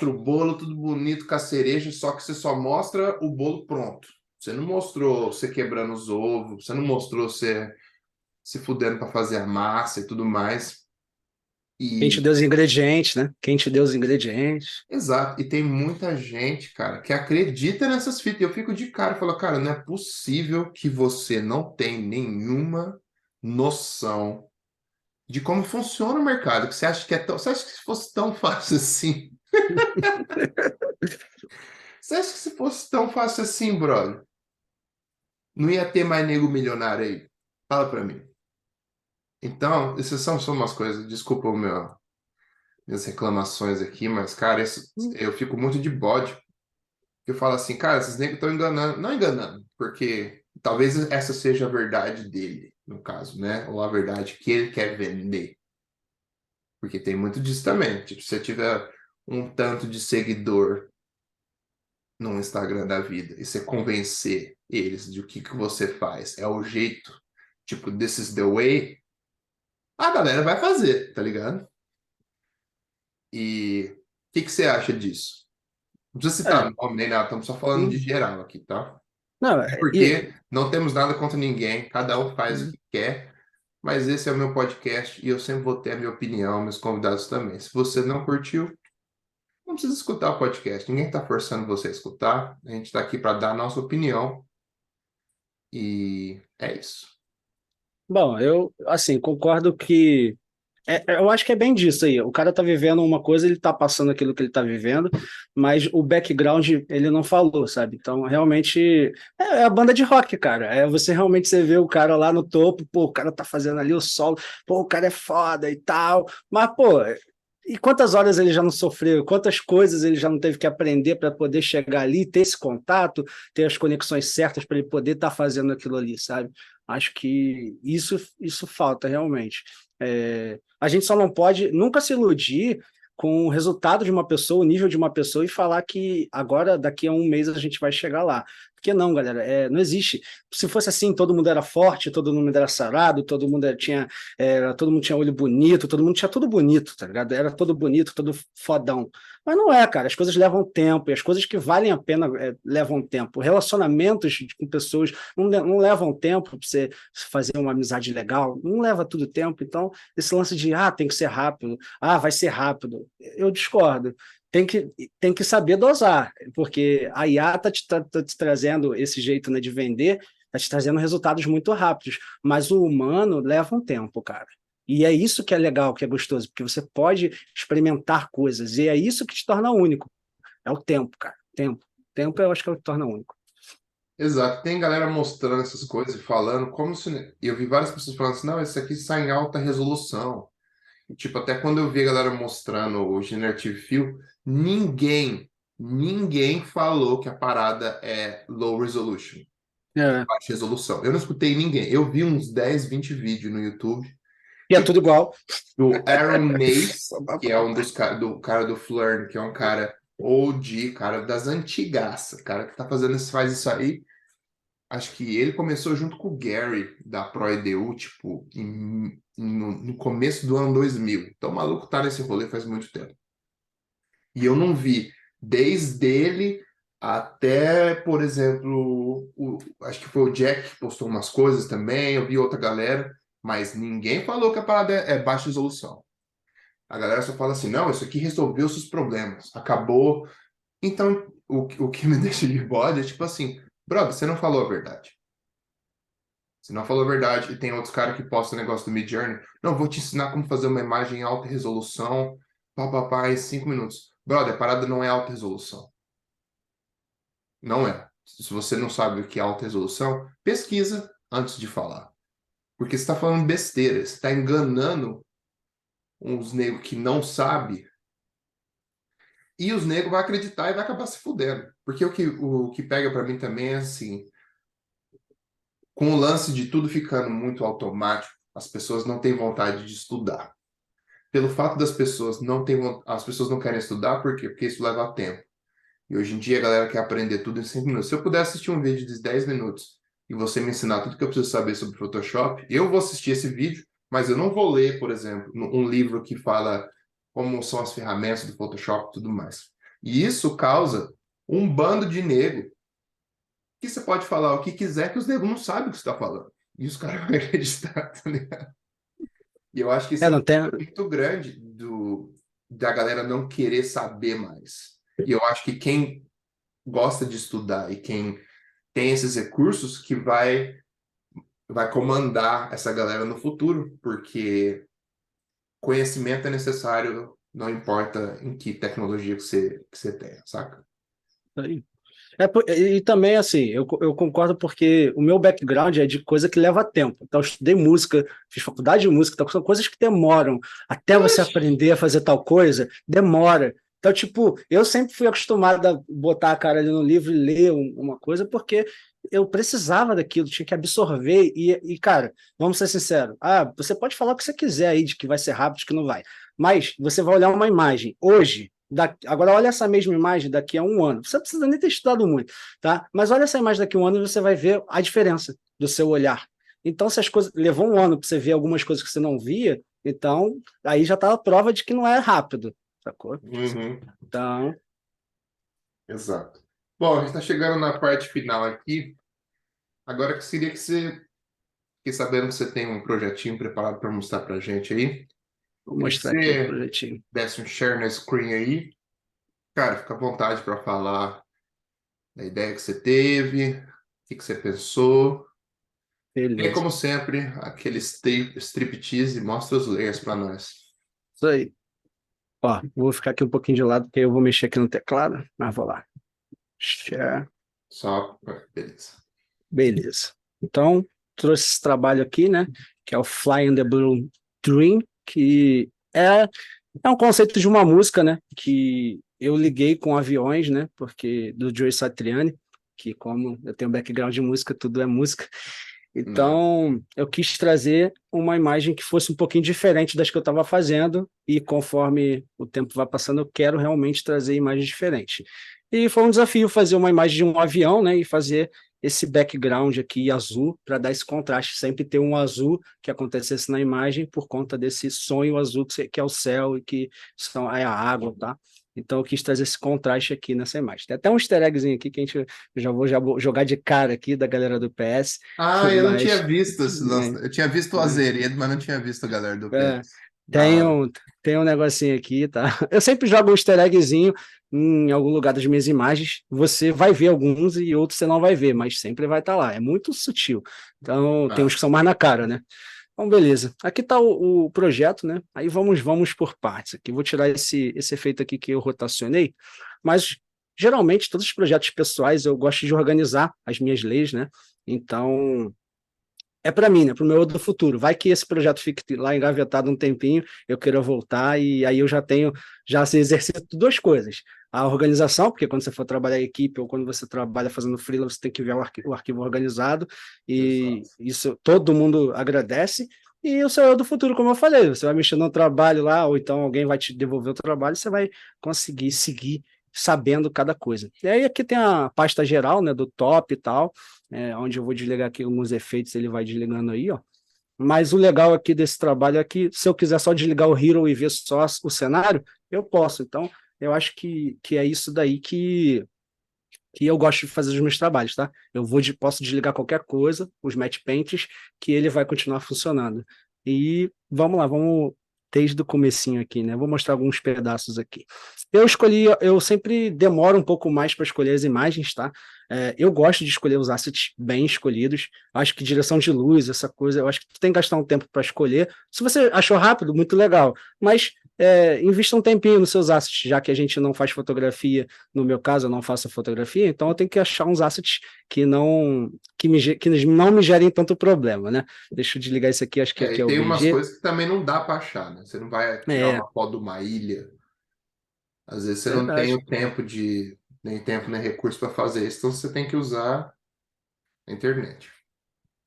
o bolo tudo bonito com a cereja, só que você só mostra o bolo pronto. Você não mostrou você quebrando os ovos, você não mostrou você se fudendo para fazer a massa e tudo mais. Quem te E, deu os ingredientes, né? Quem te deu os ingredientes. exato, e tem muita gente, cara, que acredita nessas fitas. Eu fico de cara e falo, cara, não é possível que você não tem nenhuma noção de como funciona o mercado, que você acha que você acha que se fosse tão fácil assim? Você acha que se fosse tão fácil assim, brother? Não ia ter mais nego milionário aí? Fala pra mim. Então, essas são só umas coisas, desculpa minhas reclamações aqui, mas, cara, eu fico muito de bode. Eu falo assim, cara, esses negros estão enganando, não enganando, porque talvez essa seja a verdade dele, no caso, né? Ou a verdade que ele quer vender. Porque tem muito disso também. Tipo, se você tiver um tanto de seguidor no Instagram da vida e você convencer eles de que você faz é o jeito, tipo, this is the way, a galera vai fazer, tá ligado? E o que você acha disso? Não precisa citar É, nome nem nada, estamos só falando de hum, geral aqui, tá? não, É porque não temos nada contra ninguém, cada um faz o que quer, mas esse é o meu podcast e eu sempre vou ter a minha opinião, meus convidados também. Se você não curtiu, não precisa escutar o podcast, ninguém está forçando você a escutar, a gente está aqui para dar a nossa opinião e é isso. bom, eu assim concordo que eu acho que é bem disso aí. O cara tá vivendo uma coisa, ele tá passando aquilo que ele tá vivendo, mas o background ele não falou, sabe? Então, realmente é a banda de rock, cara. É você vê o cara lá no topo, pô, o cara tá fazendo ali o solo, pô, o cara é foda e tal. Mas, pô, e quantas horas ele já não sofreu, quantas coisas ele já não teve que aprender para poder chegar ali, ter esse contato, ter as conexões certas para ele poder estar fazendo aquilo ali, sabe? Acho que isso falta realmente. A gente só não pode nunca se iludir com o resultado de uma pessoa, o nível de uma pessoa, e falar que agora, daqui a um mês, a gente vai chegar lá. Porque não, galera, não existe. Se fosse assim, todo mundo era forte, todo mundo era sarado, todo mundo tinha olho bonito, todo mundo tinha tudo bonito, tá ligado? Era todo bonito, todo fodão. Mas não é, cara. As coisas levam tempo, e as coisas que valem a pena levam tempo. Relacionamentos com pessoas não levam tempo para você fazer uma amizade legal, não leva tudo tempo. Então, esse lance de, tem que ser rápido, vai ser rápido, eu discordo. Tem que saber dosar, porque a IA tá te trazendo esse jeito, né, de vender, está te trazendo resultados muito rápidos, mas o humano leva um tempo, cara. E é isso que é legal, que é gostoso, porque você pode experimentar coisas, e é isso que te torna único. É o tempo, cara. Tempo. Tempo eu acho que é o que torna único. Exato, tem galera mostrando essas coisas e falando como se. E eu vi várias pessoas falando assim, não, isso aqui sai em alta resolução. E, tipo, até quando eu vi a galera mostrando o Generative Fill, ninguém falou que a parada é low resolution, É. baixa resolução. Eu não escutei ninguém. Eu vi uns 10, 20 vídeos no YouTube. E é Tipo, tudo igual. do Aaron Mace, que é um dos do cara do Flurn, que é um cara OG, cara das antigaça, cara que tá fazendo faz isso aí. Acho que ele começou junto com o Gary da ProEDU, tipo, no começo do ano 2000. Então o maluco tá nesse rolê faz muito tempo. E eu não vi desde ele até, por exemplo, acho que foi o Jack que postou umas coisas também, eu vi outra galera, mas ninguém falou que a parada é baixa resolução. A galera só fala assim, não, isso aqui resolveu seus problemas, acabou. Então, o que me deixa de bode é tipo assim, brother, você não falou a verdade. Você não falou a verdade. E tem outros caras que postam negócio do Midjourney. Não, vou te ensinar como fazer uma imagem em alta resolução, papapá, em 5 minutos. Brother, a parada não é alta resolução. Não é. Se você não sabe o que é alta resolução, pesquisa antes de falar. Porque você está falando besteira, você está enganando uns negros que não sabem, e os negros vão acreditar e vai acabar se fudendo. Porque o que pega para mim também é assim, com o lance de tudo ficando muito automático, as pessoas não têm vontade de estudar. pelo fato das pessoas não terem, as pessoas não querem estudar, por quê? Porque isso leva tempo. E hoje em dia a galera quer aprender tudo em 5 minutos. Se eu puder assistir um vídeo de 10 minutos e você me ensinar tudo que eu preciso saber sobre Photoshop, eu vou assistir esse vídeo, mas eu não vou ler, por exemplo, um livro que fala como são as ferramentas do Photoshop e tudo mais. E isso causa um bando de nego que você pode falar o que quiser, que os negros não sabem o que você está falando. E os caras vão acreditar, tá ligado? E eu acho que isso é um Não tem. problema muito grande da galera não querer saber mais. E eu acho que quem gosta de estudar e quem tem esses recursos que vai comandar essa galera no futuro, porque conhecimento é necessário, não importa em que tecnologia que você tenha, saca? E também, assim, eu concordo porque o meu background é de coisa que leva tempo. Então, eu estudei música, fiz faculdade de música, então são coisas que demoram. Até você aprender a fazer tal coisa, demora. Então, tipo, eu sempre fui acostumado a botar a cara ali no livro e ler uma coisa, porque eu precisava daquilo, tinha que absorver. Cara, vamos ser sinceros, você pode falar o que você quiser aí, de que vai ser rápido, de que não vai. Mas você vai olhar uma imagem hoje. Agora, olha essa mesma imagem daqui a um ano. Você não precisa nem ter estudado muito, tá? Mas olha essa imagem daqui a um ano e você vai ver a diferença do seu olhar. Então, se as coisas levou um ano para você ver algumas coisas que você não via, então aí já está a prova de que não é rápido, sacou? Uhum, Então, exato. Bom, a gente está chegando na parte final aqui. Agora que seria que você, fiquei sabendo que você tem um projetinho preparado para mostrar para a gente aí. vou Queria que mostrar aqui o você projetinho. desse um share na screen aí. Cara, fica à vontade para falar da ideia que você teve, o que você pensou. E aí, Beleza. como sempre, aquele striptease, mostra os layers para nós. Isso aí. Ó, vou ficar aqui um pouquinho de lado, porque eu vou mexer aqui no teclado, mas vou lá. Share. Só, beleza. Beleza. Então, trouxe esse trabalho aqui, né? Que é o Fly in the Blue Dream, que é um conceito de uma música, né? Que eu liguei com aviões, né? Porque do Joe Satriani, que como eu tenho background de música, tudo é música. Não. Então, eu quis trazer uma imagem que fosse um pouquinho diferente das que eu estava fazendo, e conforme o tempo vai passando, eu quero realmente trazer imagens diferentes. E foi um desafio fazer uma imagem de um avião, né? E fazer esse background aqui azul para dar esse contraste, sempre ter um azul que acontecesse na imagem por conta desse sonho azul que é o céu e que é a água, tá? Então eu quis trazer esse contraste aqui nessa imagem. Tem até um easter eggzinho aqui que já vou jogar de cara aqui da galera do PS, Ah, eu não tinha mas visto esse lance. Eu tinha visto o é, Azeredo, mas não tinha visto a galera do é, PS. Da tem hora. um, tem um negocinho aqui, tá? Eu sempre jogo um easter eggzinho em algum lugar das minhas imagens. Você vai ver alguns e outros você não vai ver, mas sempre vai estar lá. É muito sutil. Então, tem uns Ah, que são mais na cara, né? Então, beleza. Aqui está o projeto, né? Aí vamos por partes aqui. Vou tirar esse efeito aqui que eu rotacionei, mas geralmente todos os projetos pessoais eu gosto de organizar as minhas leis, né? Então, é para mim, né? Para o meu do futuro. Vai que esse projeto fique lá engavetado um tempinho, eu queira voltar e aí eu já se exercito duas coisas. A organização, porque quando você for trabalhar em equipe ou quando você trabalha fazendo freela, você tem que ver o arquivo organizado e exato. isso todo mundo agradece. E o seu eu do futuro, como eu falei, você vai mexer no trabalho lá, ou então alguém vai te devolver o trabalho, você vai conseguir seguir sabendo cada coisa. E aí aqui tem a pasta geral, né, do top e tal, onde eu vou desligar aqui alguns efeitos, ele vai desligando aí, ó. Mas o legal aqui desse trabalho é que se eu quiser só desligar o Hero e ver só o cenário, eu posso. Então, eu acho que é isso daí que eu gosto de fazer os meus trabalhos, tá? Posso desligar qualquer coisa, os match paints, que ele vai continuar funcionando. E vamos lá, vamos desde o comecinho aqui, né? Vou mostrar alguns pedaços aqui. Eu sempre demoro um pouco mais para escolher as imagens, tá? Eu gosto de escolher os assets bem escolhidos. Acho que direção de luz, essa coisa, eu acho que tu tem que gastar um tempo para escolher. Se você achou rápido, muito legal. Mas invista um tempinho nos seus assets, já que a gente não faz fotografia. No meu caso, eu não faço fotografia, então eu tenho que achar uns assets que não me gerem tanto problema, né? Deixa eu desligar isso aqui, acho que aqui E é o tem umas BG. coisas que também não dá para achar, né? Você não vai tirar É, uma foto de uma ilha. Às vezes você não tem verdade. o tempo nem tempo nem recurso para fazer isso, então você tem que usar a internet.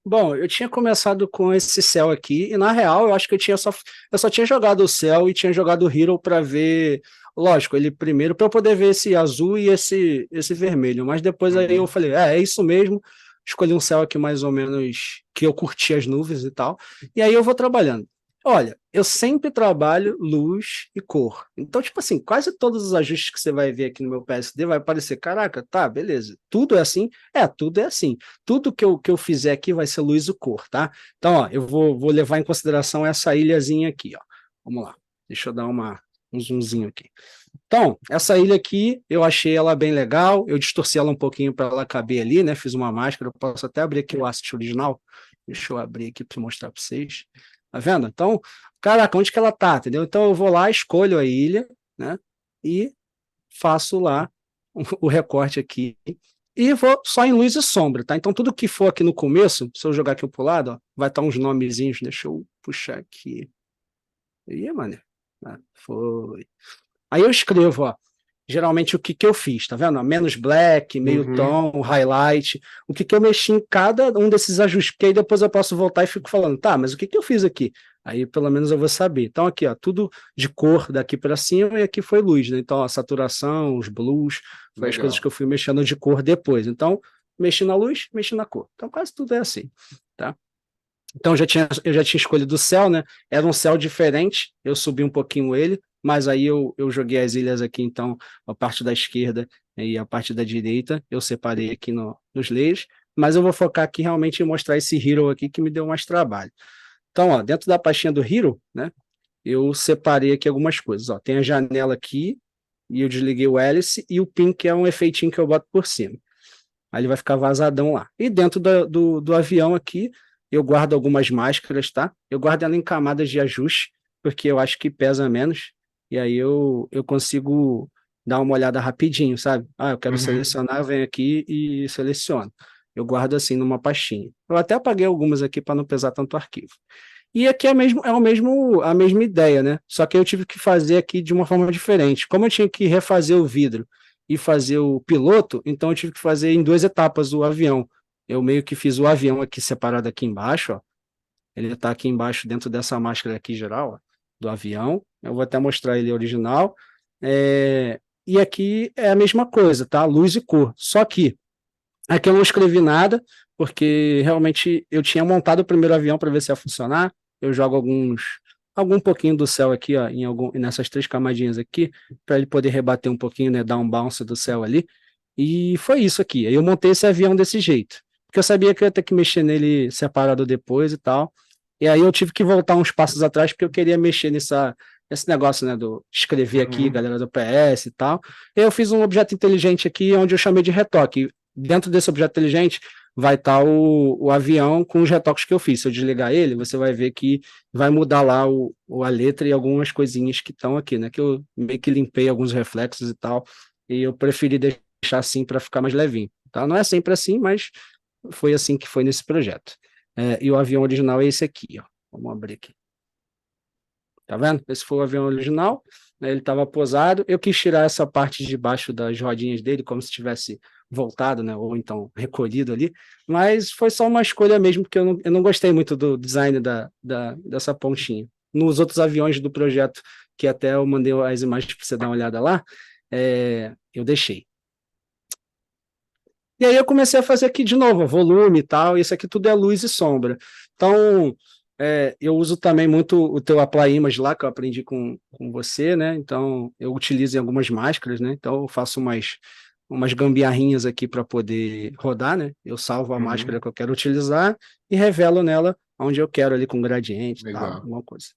Bom, eu tinha começado com esse céu aqui, e na real eu acho que eu só tinha jogado o céu e tinha jogado o Hero para ver, lógico, ele primeiro para eu poder ver esse azul e esse vermelho, mas depois aí eu Uhum. falei, é isso mesmo, escolhi um céu aqui mais ou menos que eu curti as nuvens e tal, e aí eu vou trabalhando. Olha, eu sempre trabalho luz e cor. Então, tipo assim, quase todos os ajustes que você vai ver aqui no meu PSD vai aparecer, caraca, tá, beleza. Tudo é assim? É, tudo é assim. Tudo que eu fizer aqui vai ser luz e cor, tá? Então, ó, vou levar em consideração essa ilhazinha aqui, ó. Vamos lá. Deixa eu dar um zoomzinho aqui. Então, essa ilha aqui, eu achei ela bem legal. Eu distorci ela um pouquinho para ela caber ali, né? Fiz uma máscara. Eu posso até abrir aqui o asset original. Deixa eu abrir aqui para mostrar para vocês. Tá vendo? Então, caraca, onde que ela tá, entendeu? Então, eu vou lá, escolho a ilha, né? E faço lá o recorte aqui e vou só em luz e sombra, tá? Então, tudo que for aqui no começo, se eu jogar aqui pro lado, ó, vai estar uns nomezinhos. Deixa eu puxar aqui. Ih, mano. Ah, foi. Aí eu escrevo, ó, geralmente o que que eu fiz, tá vendo? Menos black, meio Uhum. tom, highlight, o que que eu mexi em cada um desses ajustes, porque aí depois eu posso voltar e fico falando, tá, mas o que que eu fiz aqui? Aí pelo menos eu vou saber. Então aqui, ó, tudo de cor daqui para cima e aqui foi luz, né? Então a saturação, os blues, foi as coisas Legal. que eu fui mexendo de cor depois. Então, mexi na luz, mexi na cor. Então quase tudo é assim, tá? Então eu já tinha escolhido o céu, né? Era um céu diferente, eu subi um pouquinho ele, mas aí eu joguei as ilhas aqui, então, a parte da esquerda e a parte da direita, eu separei aqui nos layers, mas eu vou focar aqui realmente em mostrar esse hero aqui que me deu mais trabalho. Então, ó, dentro da pastinha do hero, né, eu separei aqui algumas coisas. Ó, tem a janela aqui, e eu desliguei o hélice, e o pin, que é um efeitinho que eu boto por cima. Aí ele vai ficar vazadão lá. E dentro do avião aqui, eu guardo algumas máscaras, tá? Eu guardo ela em camadas de ajuste, porque eu acho que pesa menos. E aí eu consigo dar uma olhada rapidinho, sabe? Ah, eu quero Uhum. selecionar, eu venho aqui e seleciono. Eu guardo assim numa pastinha. Eu até apaguei algumas aqui para não pesar tanto arquivo. E aqui a mesma ideia, né? Só que eu tive que fazer aqui de uma forma diferente. Como eu tinha que refazer o vidro e fazer o piloto, então eu tive que fazer em duas etapas o avião. Eu meio que fiz o avião aqui separado aqui embaixo, ó. Ele está aqui embaixo dentro dessa máscara aqui geral, ó, do avião. Eu vou até mostrar ele original. E aqui é a mesma coisa, tá? Luz e cor. Só que aqui eu não escrevi nada, porque realmente eu tinha montado o primeiro avião para ver se ia funcionar. Eu jogo algum pouquinho do céu aqui, ó, nessas três camadinhas aqui, para ele poder rebater um pouquinho, né, dar um bounce do céu ali. E foi isso aqui. Aí eu montei esse avião desse jeito, porque eu sabia que eu ia ter que mexer nele separado depois e tal. E aí eu tive que voltar uns passos atrás, porque eu queria mexer nesse negócio, né, do escrever aqui, Uhum. galera do PS e tal. E eu fiz um objeto inteligente aqui, onde eu chamei de retoque. Dentro desse objeto inteligente vai estar o avião com os retoques que eu fiz. Se eu desligar ele, você vai ver que vai mudar lá a letra e algumas coisinhas que estão aqui, né? Que eu meio que limpei alguns reflexos e tal, e eu preferi deixar assim para ficar mais levinho. Tá? Não é sempre assim, mas foi assim que foi nesse projeto. E o avião original é esse aqui, ó. Vamos abrir aqui. Tá vendo? Esse foi o avião original, né? Ele estava posado. Eu quis tirar essa parte de baixo das rodinhas dele, como se tivesse voltado, né? Ou então recolhido ali. Mas foi só uma escolha mesmo, porque eu não gostei muito do design dessa pontinha. Nos outros aviões do projeto, que até eu mandei as imagens para você dar uma olhada lá, eu deixei. E aí eu comecei a fazer aqui de novo, volume e tal, isso aqui tudo é luz e sombra. Então, eu uso também muito o teu Apply Image lá, que eu aprendi com você, né? Então, eu utilizo em algumas máscaras, né? Então, eu faço umas gambiarrinhas aqui para poder rodar, né? Eu salvo a máscara Uhum. que eu quero utilizar e revelo nela onde eu quero ali com gradiente e tal, Legal. alguma coisa.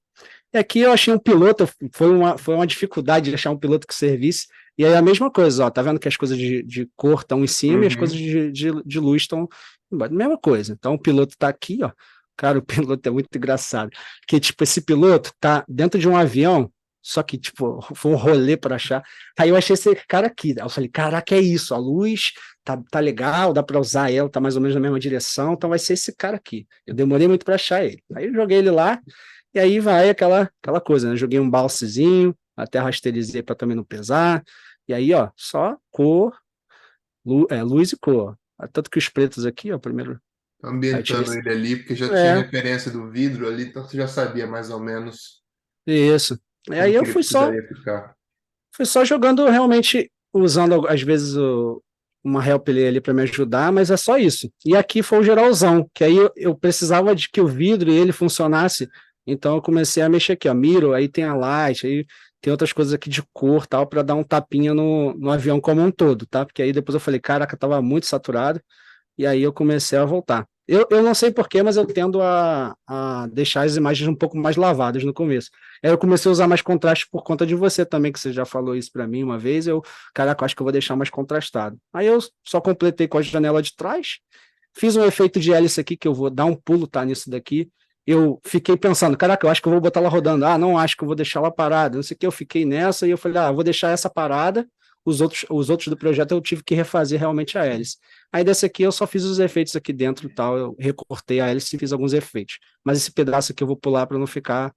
E aqui eu achei um piloto, foi uma dificuldade de achar um piloto que servisse. E aí a mesma coisa, ó, tá vendo que as coisas de cor estão em cima e as coisas Uhum. de luz estão embaixo. Mesma coisa. Então o piloto tá aqui, ó. Cara, o piloto é muito engraçado. Porque, tipo, esse piloto tá dentro de um avião, só que, tipo, foi um rolê para achar. Aí eu achei esse cara aqui. Aí eu falei, caraca, é isso, a luz tá legal, dá para usar ela, tá mais ou menos na mesma direção, então vai ser esse cara aqui. Eu demorei muito para achar ele. Aí eu joguei ele lá, e aí vai aquela coisa, né? Joguei um balsezinho, até rasterizei para também não pesar. E aí, ó, só cor, luz e cor. Tanto que os pretos aqui, ó, primeiro. Aí eu tirei. Ambientando ele ali, porque já tinha É, referência do vidro ali, então você já sabia mais ou menos isso. E aí como que eu ele precisaria ficar. fui só jogando realmente, usando às vezes uma help ali para me ajudar, mas é só isso. E aqui foi o geralzão, que aí eu precisava de que o vidro e ele funcionasse, então eu comecei a mexer aqui, ó, miro, aí tem a light, aí tem outras coisas aqui de cor, tal, para dar um tapinha no avião como um todo, tá? Porque aí depois eu falei, caraca, tava muito saturado, e aí eu comecei a voltar. Eu não sei porquê, mas eu tendo a deixar as imagens um pouco mais lavadas no começo. Aí eu comecei a usar mais contraste por conta de você também, que você já falou isso para mim uma vez. Caraca, acho que eu vou deixar mais contrastado. Aí eu só completei com a janela de trás, fiz um efeito de hélice aqui, que eu vou dar um pulo, tá, nisso daqui. Eu fiquei pensando, caraca, eu acho que eu vou botar ela rodando. Ah, não, acho que eu vou deixar ela parada. Não sei o que, eu fiquei nessa e eu falei, ah, eu vou deixar essa parada. Os outros do projeto eu tive que refazer realmente a hélice. Aí desse aqui eu só fiz os efeitos aqui dentro e tal, eu recortei a hélice e fiz alguns efeitos. Mas esse pedaço aqui eu vou pular para não ficar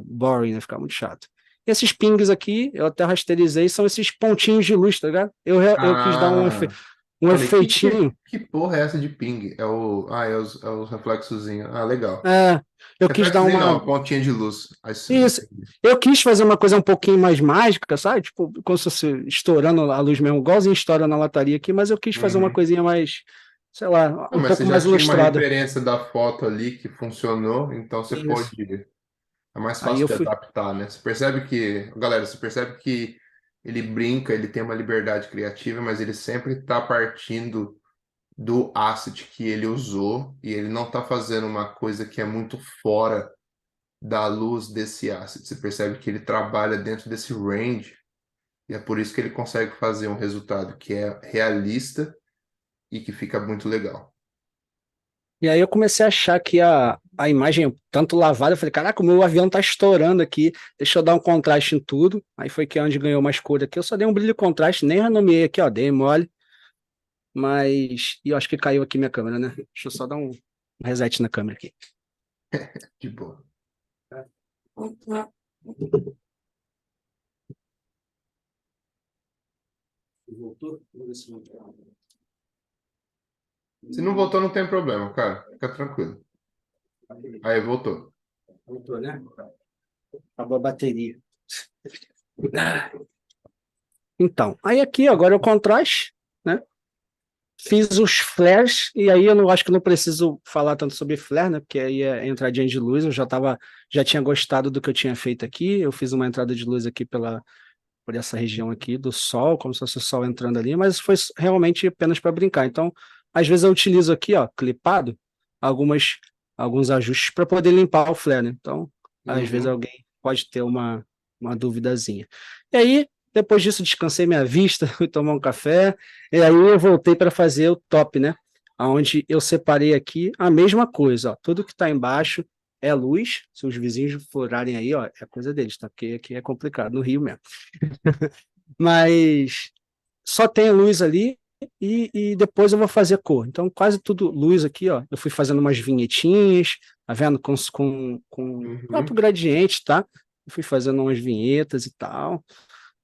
boring, né? Ficar muito chato. E esses pings aqui, eu até rasterizei, são esses pontinhos de luz, tá ligado? Eu quis dar Ah, um falei, efeitinho. que porra é essa de ping? É os reflexozinhos. Ah, legal. É, eu quis dar Reflexozinho não, uma. a pontinha de luz. Aí sim, Isso. entendi. Eu quis fazer uma coisa um pouquinho mais mágica, sabe? Tipo, como se fosse estourando a luz mesmo, igualzinho estoura na lataria aqui, mas eu quis fazer uma Uhum. coisinha mais, sei lá, Não, um mas pouco você já mais tinha uma ilustrada. referência da foto ali que funcionou, então você Isso. pode. É mais Aí fácil eu de fui. adaptar, né? Você percebe que, galera, você percebe que ele brinca, ele tem uma liberdade criativa, mas ele sempre está partindo do asset que ele usou e ele não está fazendo uma coisa que é muito fora da luz desse asset. Você percebe que ele trabalha dentro desse range e é por isso que ele consegue fazer um resultado que é realista e que fica muito legal. E aí eu comecei a achar que a imagem tanto lavada, eu falei, caraca, o meu avião tá estourando aqui, deixa eu dar um contraste em tudo. Aí foi que é onde ganhou mais cor aqui. Eu só dei um brilho e contraste, nem renomeei aqui, ó, dei mole. Mas. E eu acho que caiu aqui minha câmera, né? Deixa eu só dar um reset na câmera aqui. De boa. Voltou? Vamos ver se voltou. Se não voltou, não tem problema, cara. Fica tranquilo. Aí, voltou. Voltou, né? Acabou a bateria. Então, aí aqui agora é o contraste, né? Fiz os flares, e aí eu não acho que não preciso falar tanto sobre flare, né? Porque aí é entradinha de luz, já tinha gostado do que eu tinha feito aqui. Eu fiz uma entrada de luz aqui por essa região aqui do sol, como se fosse o sol entrando ali, mas foi realmente apenas para brincar. Então, às vezes eu utilizo aqui, ó, clipado, algumas, alguns ajustes para poder limpar o flare, né? Então, às vezes Uhum. alguém pode ter uma duvidazinha. E aí, depois disso, descansei minha vista, fui tomar um café, e aí eu voltei para fazer o top, né? Onde eu separei aqui a mesma coisa, ó, tudo que está embaixo é luz, se os vizinhos furarem aí, ó, é coisa deles, tá? Porque aqui é complicado, no Rio mesmo. Mas só tem luz ali e depois eu vou fazer cor. Então, quase tudo luz aqui, ó. Eu fui fazendo umas vinhetinhas, tá vendo? Com o próprio Uhum. gradiente, tá? Eu fui fazendo umas vinhetas e tal.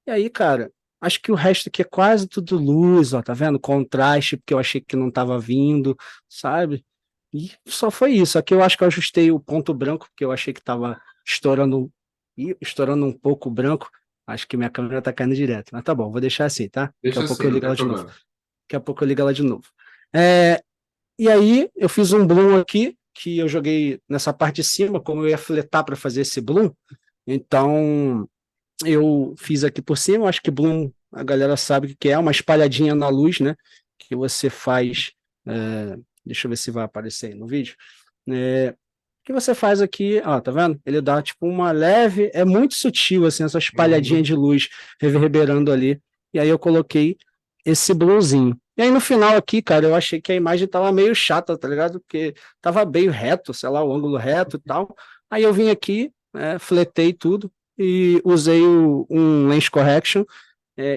E aí, cara, acho que o resto aqui é quase tudo luz, ó, tá vendo? Contraste, porque eu achei que não tava vindo, sabe? E só foi isso. Aqui eu acho que eu ajustei o ponto branco, porque eu achei que tava estourando, estourando um pouco o branco. Acho que minha câmera tá caindo direto. Mas tá bom, vou deixar assim, tá? Daqui a Deixa pouco assim, eu não ligo tem ela de novo. problema. Daqui a pouco eu ligo ela de novo. É, e aí eu fiz um bloom aqui, que eu joguei nessa parte de cima, como eu ia fletar para fazer esse bloom. Então eu fiz aqui por cima, acho que bloom a galera sabe o que é, uma espalhadinha na luz, né? Que você faz. Deixa eu ver se vai aparecer aí no vídeo. O que você faz aqui, ó, tá vendo? Ele dá tipo uma leve, é muito sutil, assim, essa espalhadinha Uhum. de luz reverberando ali. E aí eu coloquei esse bluezinho. E aí no final aqui, cara, eu achei que a imagem tava meio chata, tá ligado? Porque tava meio reto, sei lá, o ângulo reto e tal. Aí eu vim aqui, fletei tudo e usei um lens correction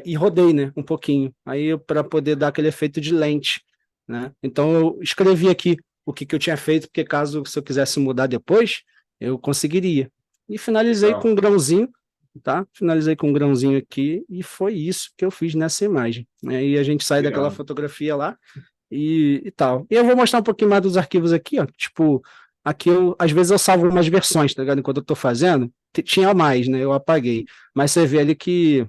e rodei, né, um pouquinho. Aí para poder dar aquele efeito de lente, né? Então eu escrevi aqui o que eu tinha feito, porque caso se eu quisesse mudar depois, eu conseguiria. E finalizei com um Legal. grãozinho, tá? Finalizei com um grãozinho aqui e foi isso que eu fiz nessa imagem. Aí a gente sai daquela Irado. fotografia lá e tal. E eu vou mostrar um pouquinho mais dos arquivos aqui, ó. Tipo, aqui às vezes eu salvo umas versões, tá ligado? Enquanto eu tô fazendo, tinha mais, né? Eu apaguei. Mas você vê ali que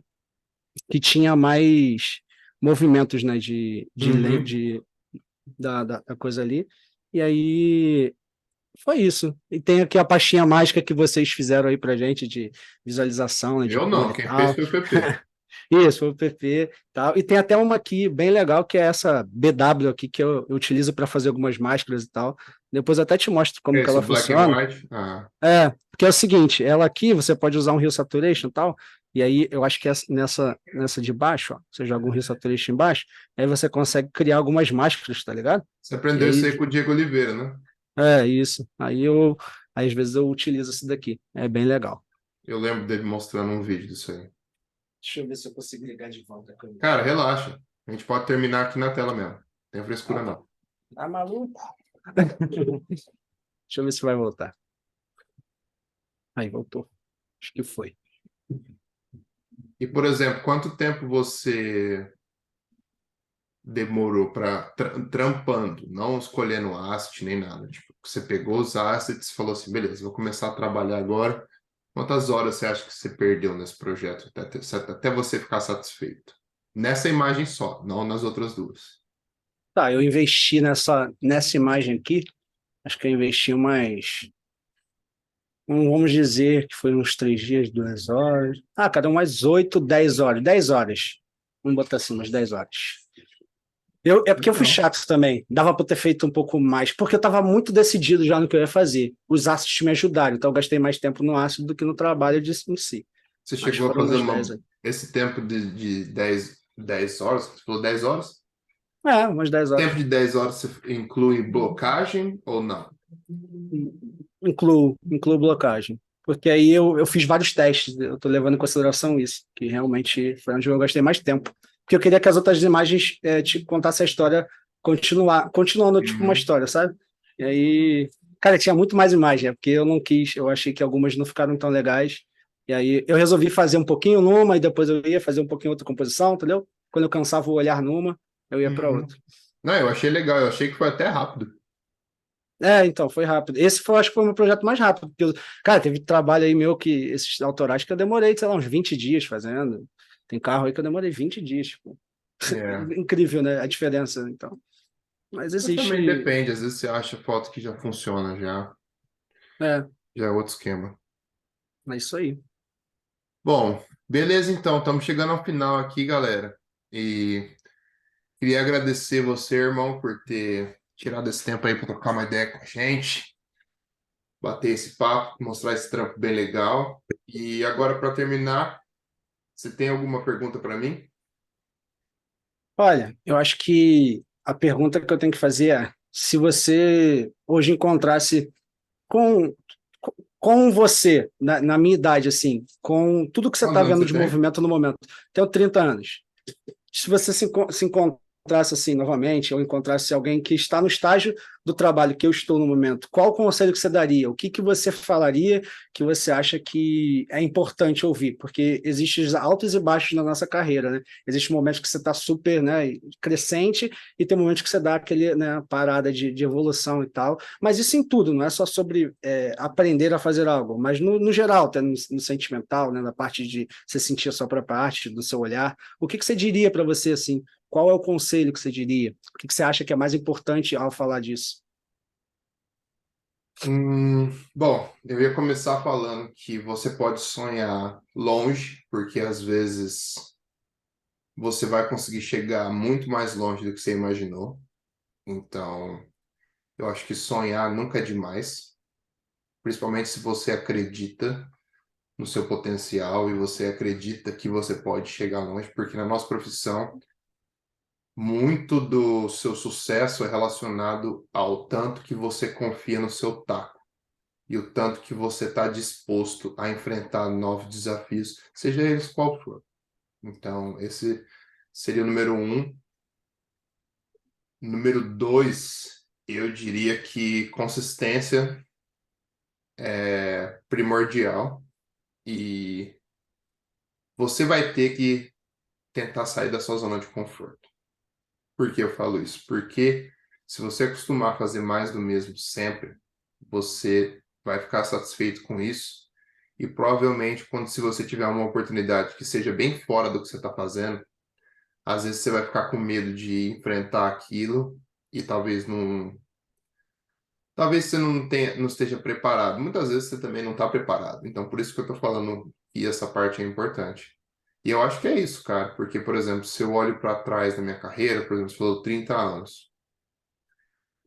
tinha mais movimentos, né? Uhum. Da coisa ali. E aí foi isso. E tem aqui a pastinha mágica que vocês fizeram aí pra gente de visualização, né? De Eu cor não, e quem fez tal. foi o PP. Isso, foi o PP e tal. E tem até uma aqui bem legal, que é essa BW aqui, que eu utilizo para fazer algumas máscaras e tal. Depois eu até te mostro como que Esse, ela o Black and funciona. White? Ah, Porque é o seguinte, ela aqui você pode usar um Hue Saturation e tal, e aí eu acho que nessa de baixo, ó, você joga um Hue Saturation embaixo, aí você consegue criar algumas máscaras, tá ligado? você E aprendeu isso aí, aí com o Diego Oliveira, né? isso. Aí às vezes eu utilizo isso daqui. É bem legal. Eu lembro dele mostrando um vídeo disso aí. Deixa eu ver se eu consigo ligar de volta a câmera. Cara, relaxa. A gente pode terminar aqui na tela mesmo. Não tem frescura, não. Tá maluco? Deixa eu ver se vai voltar. Aí, voltou. Acho que foi. E, por exemplo, quanto tempo você demorou para trampando, não escolhendo asset nem nada? Tipo, você pegou os assets e falou assim, beleza, vou começar a trabalhar agora. Quantas horas você acha que você perdeu nesse projeto até você ficar satisfeito? Nessa imagem só, não nas outras duas. Tá, eu investi nessa imagem aqui, acho que eu investi umas, vamos dizer que foi uns 3 dias, 2 horas. Ah, cada um mais 8, 10 horas. 10 horas. Vamos botar assim, umas 10 horas. É porque eu fui Legal. chato também. Dava para ter feito um pouco mais, porque eu estava muito decidido já no que eu ia fazer. Os assets me ajudaram, então eu gastei mais tempo no asset do que no trabalho em si. Você Mas chegou a foram fazer umas 10 aí. esse tempo de 10 horas? Você falou 10 horas? Umas 10 Tempo horas. de 10 horas você inclui blocagem ou não? Incluo blocagem. Porque aí eu fiz vários testes, eu estou levando em consideração isso, que realmente foi onde eu gastei mais tempo. Porque eu queria que as outras imagens te contassem a história, continuando tipo uma Uhum. história, sabe? E aí, cara, tinha muito mais imagem, porque eu não quis, eu achei que algumas não ficaram tão legais. E aí eu resolvi fazer um pouquinho numa, e depois eu ia fazer um pouquinho outra composição, entendeu? Quando eu cansava o olhar numa, eu ia para Uhum. outra. Não, eu achei legal, eu achei que foi até rápido. Então, foi rápido. Esse foi, acho que foi o meu projeto mais rápido. Porque, cara, teve trabalho aí meu que, esses autorais que eu demorei, sei lá, uns 20 dias fazendo. Tem carro aí que eu demorei 20 dias, tipo. É. Incrível, né? A diferença, então. Mas Mas também existe. depende, às vezes você acha foto que já funciona, É, já é outro esquema. é isso aí. Bom, beleza então, estamos chegando ao final aqui, galera. E queria agradecer você, irmão, por ter tirado esse tempo aí para trocar uma ideia com a gente, bater esse papo, mostrar esse trampo bem legal. E agora, para terminar, você tem alguma pergunta para mim? Olha, eu acho que a pergunta que eu tenho que fazer é: se você hoje encontrasse com, com você, na minha idade, assim, com tudo que você está Quantos anos vendo você de tem? movimento no momento, tenho 30 anos. Se você se encontrasse assim novamente, ou encontrasse alguém que está no estágio do trabalho que eu estou no momento, qual o conselho que você daria? O que que você falaria que você acha que é importante ouvir? Porque existem altos e baixos na nossa carreira, né? Existem momentos que você está super, né, crescente e tem momentos que você dá aquele, né, parada de evolução e tal. Mas isso em tudo, não é só sobre aprender a fazer algo, mas no geral, até no sentimental, né, na parte de você sentir a sua própria arte, do seu olhar. O que que você diria para você assim? Qual é o conselho que você diria? O que que você acha que é mais importante ao falar disso? Bom, eu ia começar falando que você pode sonhar longe, porque às vezes você vai conseguir chegar muito mais longe do que você imaginou. Então, eu acho que sonhar nunca é demais, principalmente se você acredita no seu potencial e você acredita que você pode chegar longe, porque na nossa profissão, muito do seu sucesso é relacionado ao tanto que você confia no seu taco e o tanto que você está disposto a enfrentar novos desafios, seja eles qual for. Então, esse seria o número um. Número dois, eu diria que consistência é primordial e você vai ter que tentar sair da sua zona de conforto. Por que eu falo isso? Porque se você acostumar a fazer mais do mesmo sempre, você vai ficar satisfeito com isso. E provavelmente, se você tiver uma oportunidade que seja bem fora do que você está fazendo, às vezes você vai ficar com medo de enfrentar aquilo e talvez você não esteja preparado. Muitas vezes você também não está preparado. Então, por isso que eu estou falando que essa parte é importante. E eu acho que é isso, cara, porque, por exemplo, se eu olho para trás da minha carreira, por exemplo, você falou 30 anos.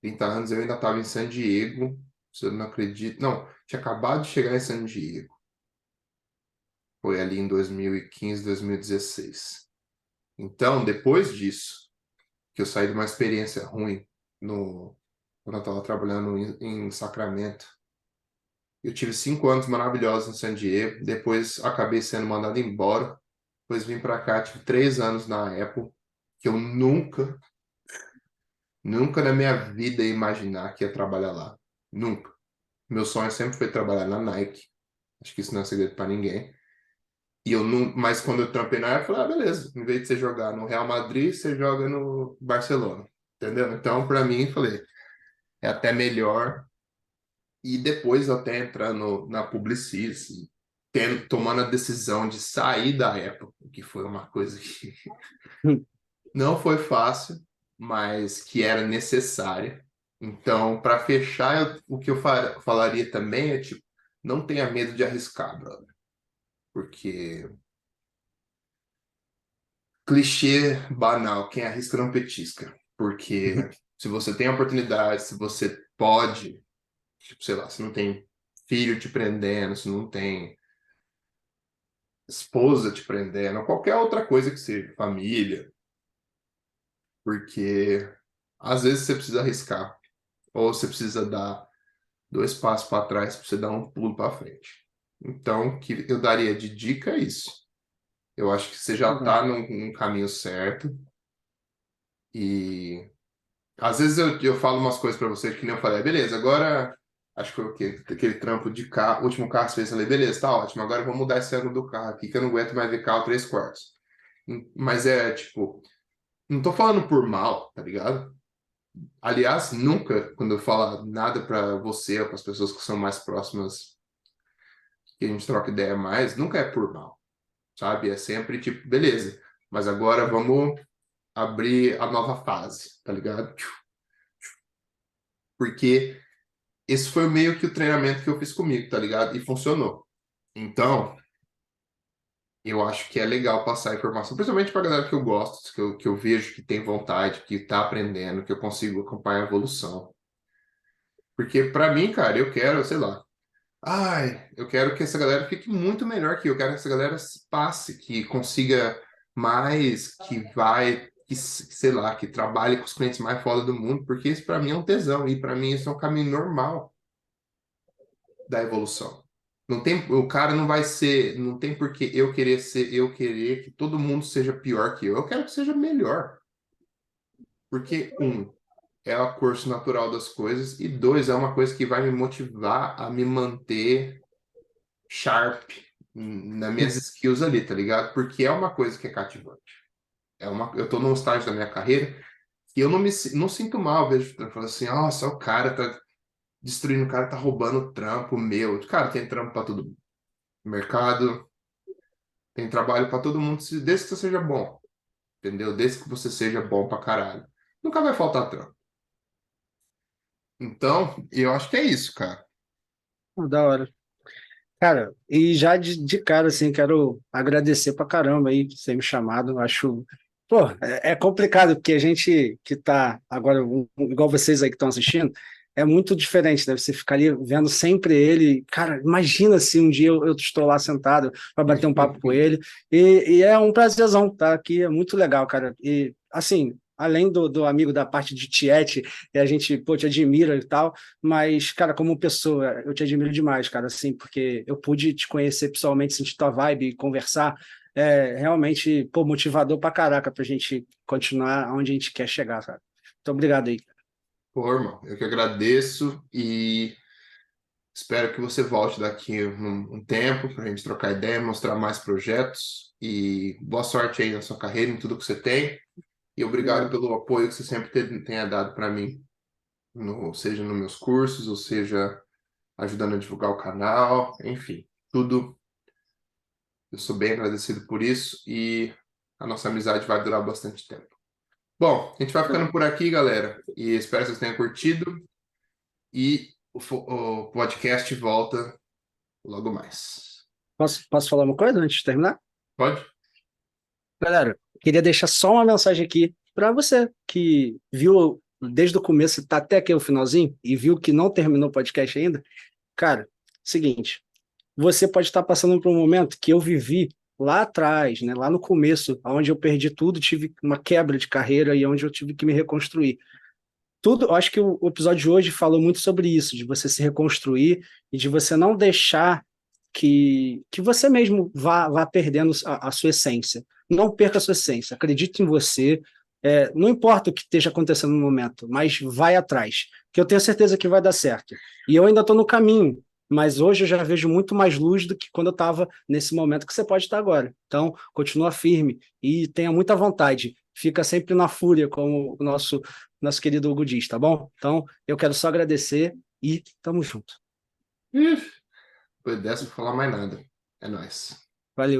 30 anos eu ainda estava em San Diego, você não acredita. Não, tinha acabado de chegar em San Diego. Foi ali em 2015, 2016. Então, depois disso, que eu saí de uma experiência ruim quando eu estava trabalhando em Sacramento, eu tive 5 anos maravilhosos em San Diego, depois acabei sendo mandado embora, depois vim para cá, tive 3 anos na Apple, que eu nunca na minha vida ia imaginar que ia trabalhar lá. Nunca. Meu sonho sempre foi trabalhar na Nike. Acho que isso não é segredo para ninguém. E eu não, mas quando eu trampei na Apple, eu falei, ah, beleza, em vez de você jogar no Real Madrid, você joga no Barcelona. Entendeu? Então, para mim, falei, é até melhor. E depois até entrando na Publicis, tomando a decisão de sair da Apple, que foi uma coisa que não foi fácil, mas que era necessária. Então, para fechar, o que eu falaria também é, tipo, não tenha medo de arriscar, brother. Porque clichê banal, quem arrisca não petisca. Porque se você tem a oportunidade, se você pode, tipo, sei lá, se não tem filho te prendendo, se não tem esposa te prendendo, qualquer outra coisa que seja, família, porque às vezes você precisa arriscar, ou você precisa dar 2 passos para trás para você dar um pulo para frente. Então, o que eu daria de dica é isso. Eu acho que você já Legal. está num caminho certo e às vezes eu falo umas coisas para você que nem eu falei, beleza, agora acho que foi o quê? Aquele trampo de carro, último carro que você fez, eu falei, beleza, tá ótimo, agora eu vou mudar esse ângulo do carro aqui que eu não aguento mais ver carro 3/4. Mas é tipo, não tô falando por mal, tá ligado? Aliás, nunca, quando eu falo nada para você ou para as pessoas que são mais próximas, que a gente troca ideia mais, nunca é por mal, sabe? É sempre tipo, beleza, mas agora vamos abrir a nova fase, tá ligado? Porque esse foi meio que o treinamento que eu fiz comigo, tá ligado? E funcionou. Então, eu acho que é legal passar a informação, principalmente para galera que eu gosto, que eu vejo que tem vontade, que tá aprendendo, que eu consigo acompanhar a evolução. Porque para mim, cara, eu quero, sei lá, ai, eu quero que essa galera fique muito melhor que eu. Quero que essa galera passe, que consiga mais, sei lá, que trabalhe com os clientes mais foda do mundo, porque isso para mim é um tesão e para mim isso é um caminho normal da evolução. Não tem, o cara não vai ser, não tem por que eu querer que todo mundo seja pior que eu. Eu quero que seja melhor, porque é o curso natural das coisas e dois é uma coisa que vai me motivar a me manter sharp nas minhas skills ali, tá ligado? Porque é uma coisa que é cativante. Eu tô num estágio da minha carreira que eu não sinto mal, vejo, eu falo assim, nossa, o cara tá destruindo, o cara tá roubando o trampo meu. Cara, tem trampo pra todo mundo. Mercado tem trabalho pra todo mundo, desde que você seja bom, entendeu? Desde que você seja bom pra caralho. Nunca vai faltar trampo. Então, eu acho que é isso, cara. Da hora. Cara, e já de cara, assim, quero agradecer pra caramba aí por ter me chamado. Acho, pô, é complicado, porque a gente que tá agora, igual vocês aí que estão assistindo, é muito diferente, né? Você ficar ali vendo sempre ele. Cara, imagina se um dia eu estou lá sentado para bater um papo com ele. E é um prazerzão estar aqui, é muito legal, cara. E, assim, além do amigo da parte de Tiete, e a gente, pô, te admira e tal. Mas, cara, como pessoa, eu te admiro demais, cara, assim, porque eu pude te conhecer pessoalmente, sentir tua vibe, conversar, realmente, pô, motivador pra caraca pra gente continuar onde a gente quer chegar, cara. Muito obrigado aí. Pô, irmão, eu que agradeço e espero que você volte daqui um tempo para a gente trocar ideia, mostrar mais projetos e boa sorte aí na sua carreira, em tudo que você tem. E obrigado pelo apoio que você sempre tenha dado para mim, seja nos meus cursos, ou seja, ajudando a divulgar o canal, enfim, tudo. Eu sou bem agradecido por isso e a nossa amizade vai durar bastante tempo. Bom, a gente vai ficando por aqui, galera, e espero que vocês tenham curtido. E o podcast volta logo mais. Posso falar uma coisa antes de terminar? Pode? Galera, queria deixar só uma mensagem aqui para você que viu desde o começo, tá até aqui o finalzinho, e viu que não terminou o podcast ainda. Cara, seguinte, você pode estar passando por um momento que eu vivi lá atrás, né, lá no começo, onde eu perdi tudo, tive uma quebra de carreira e onde eu tive que me reconstruir. Tudo, eu acho que o episódio de hoje falou muito sobre isso, de você se reconstruir e de você não deixar que você mesmo vá perdendo a sua essência. Não perca a sua essência, acredite em você, não importa o que esteja acontecendo no momento, mas vai atrás, que eu tenho certeza que vai dar certo. E eu ainda estou no caminho, mas hoje eu já vejo muito mais luz do que quando eu estava nesse momento que você pode estar agora. Então, continua firme e tenha muita vontade. Fica sempre na fúria, como o nosso querido Hugo diz, tá bom? Então, eu quero só agradecer e tamo junto. Depois dessa, não vou falar mais nada. É nóis. Valeu.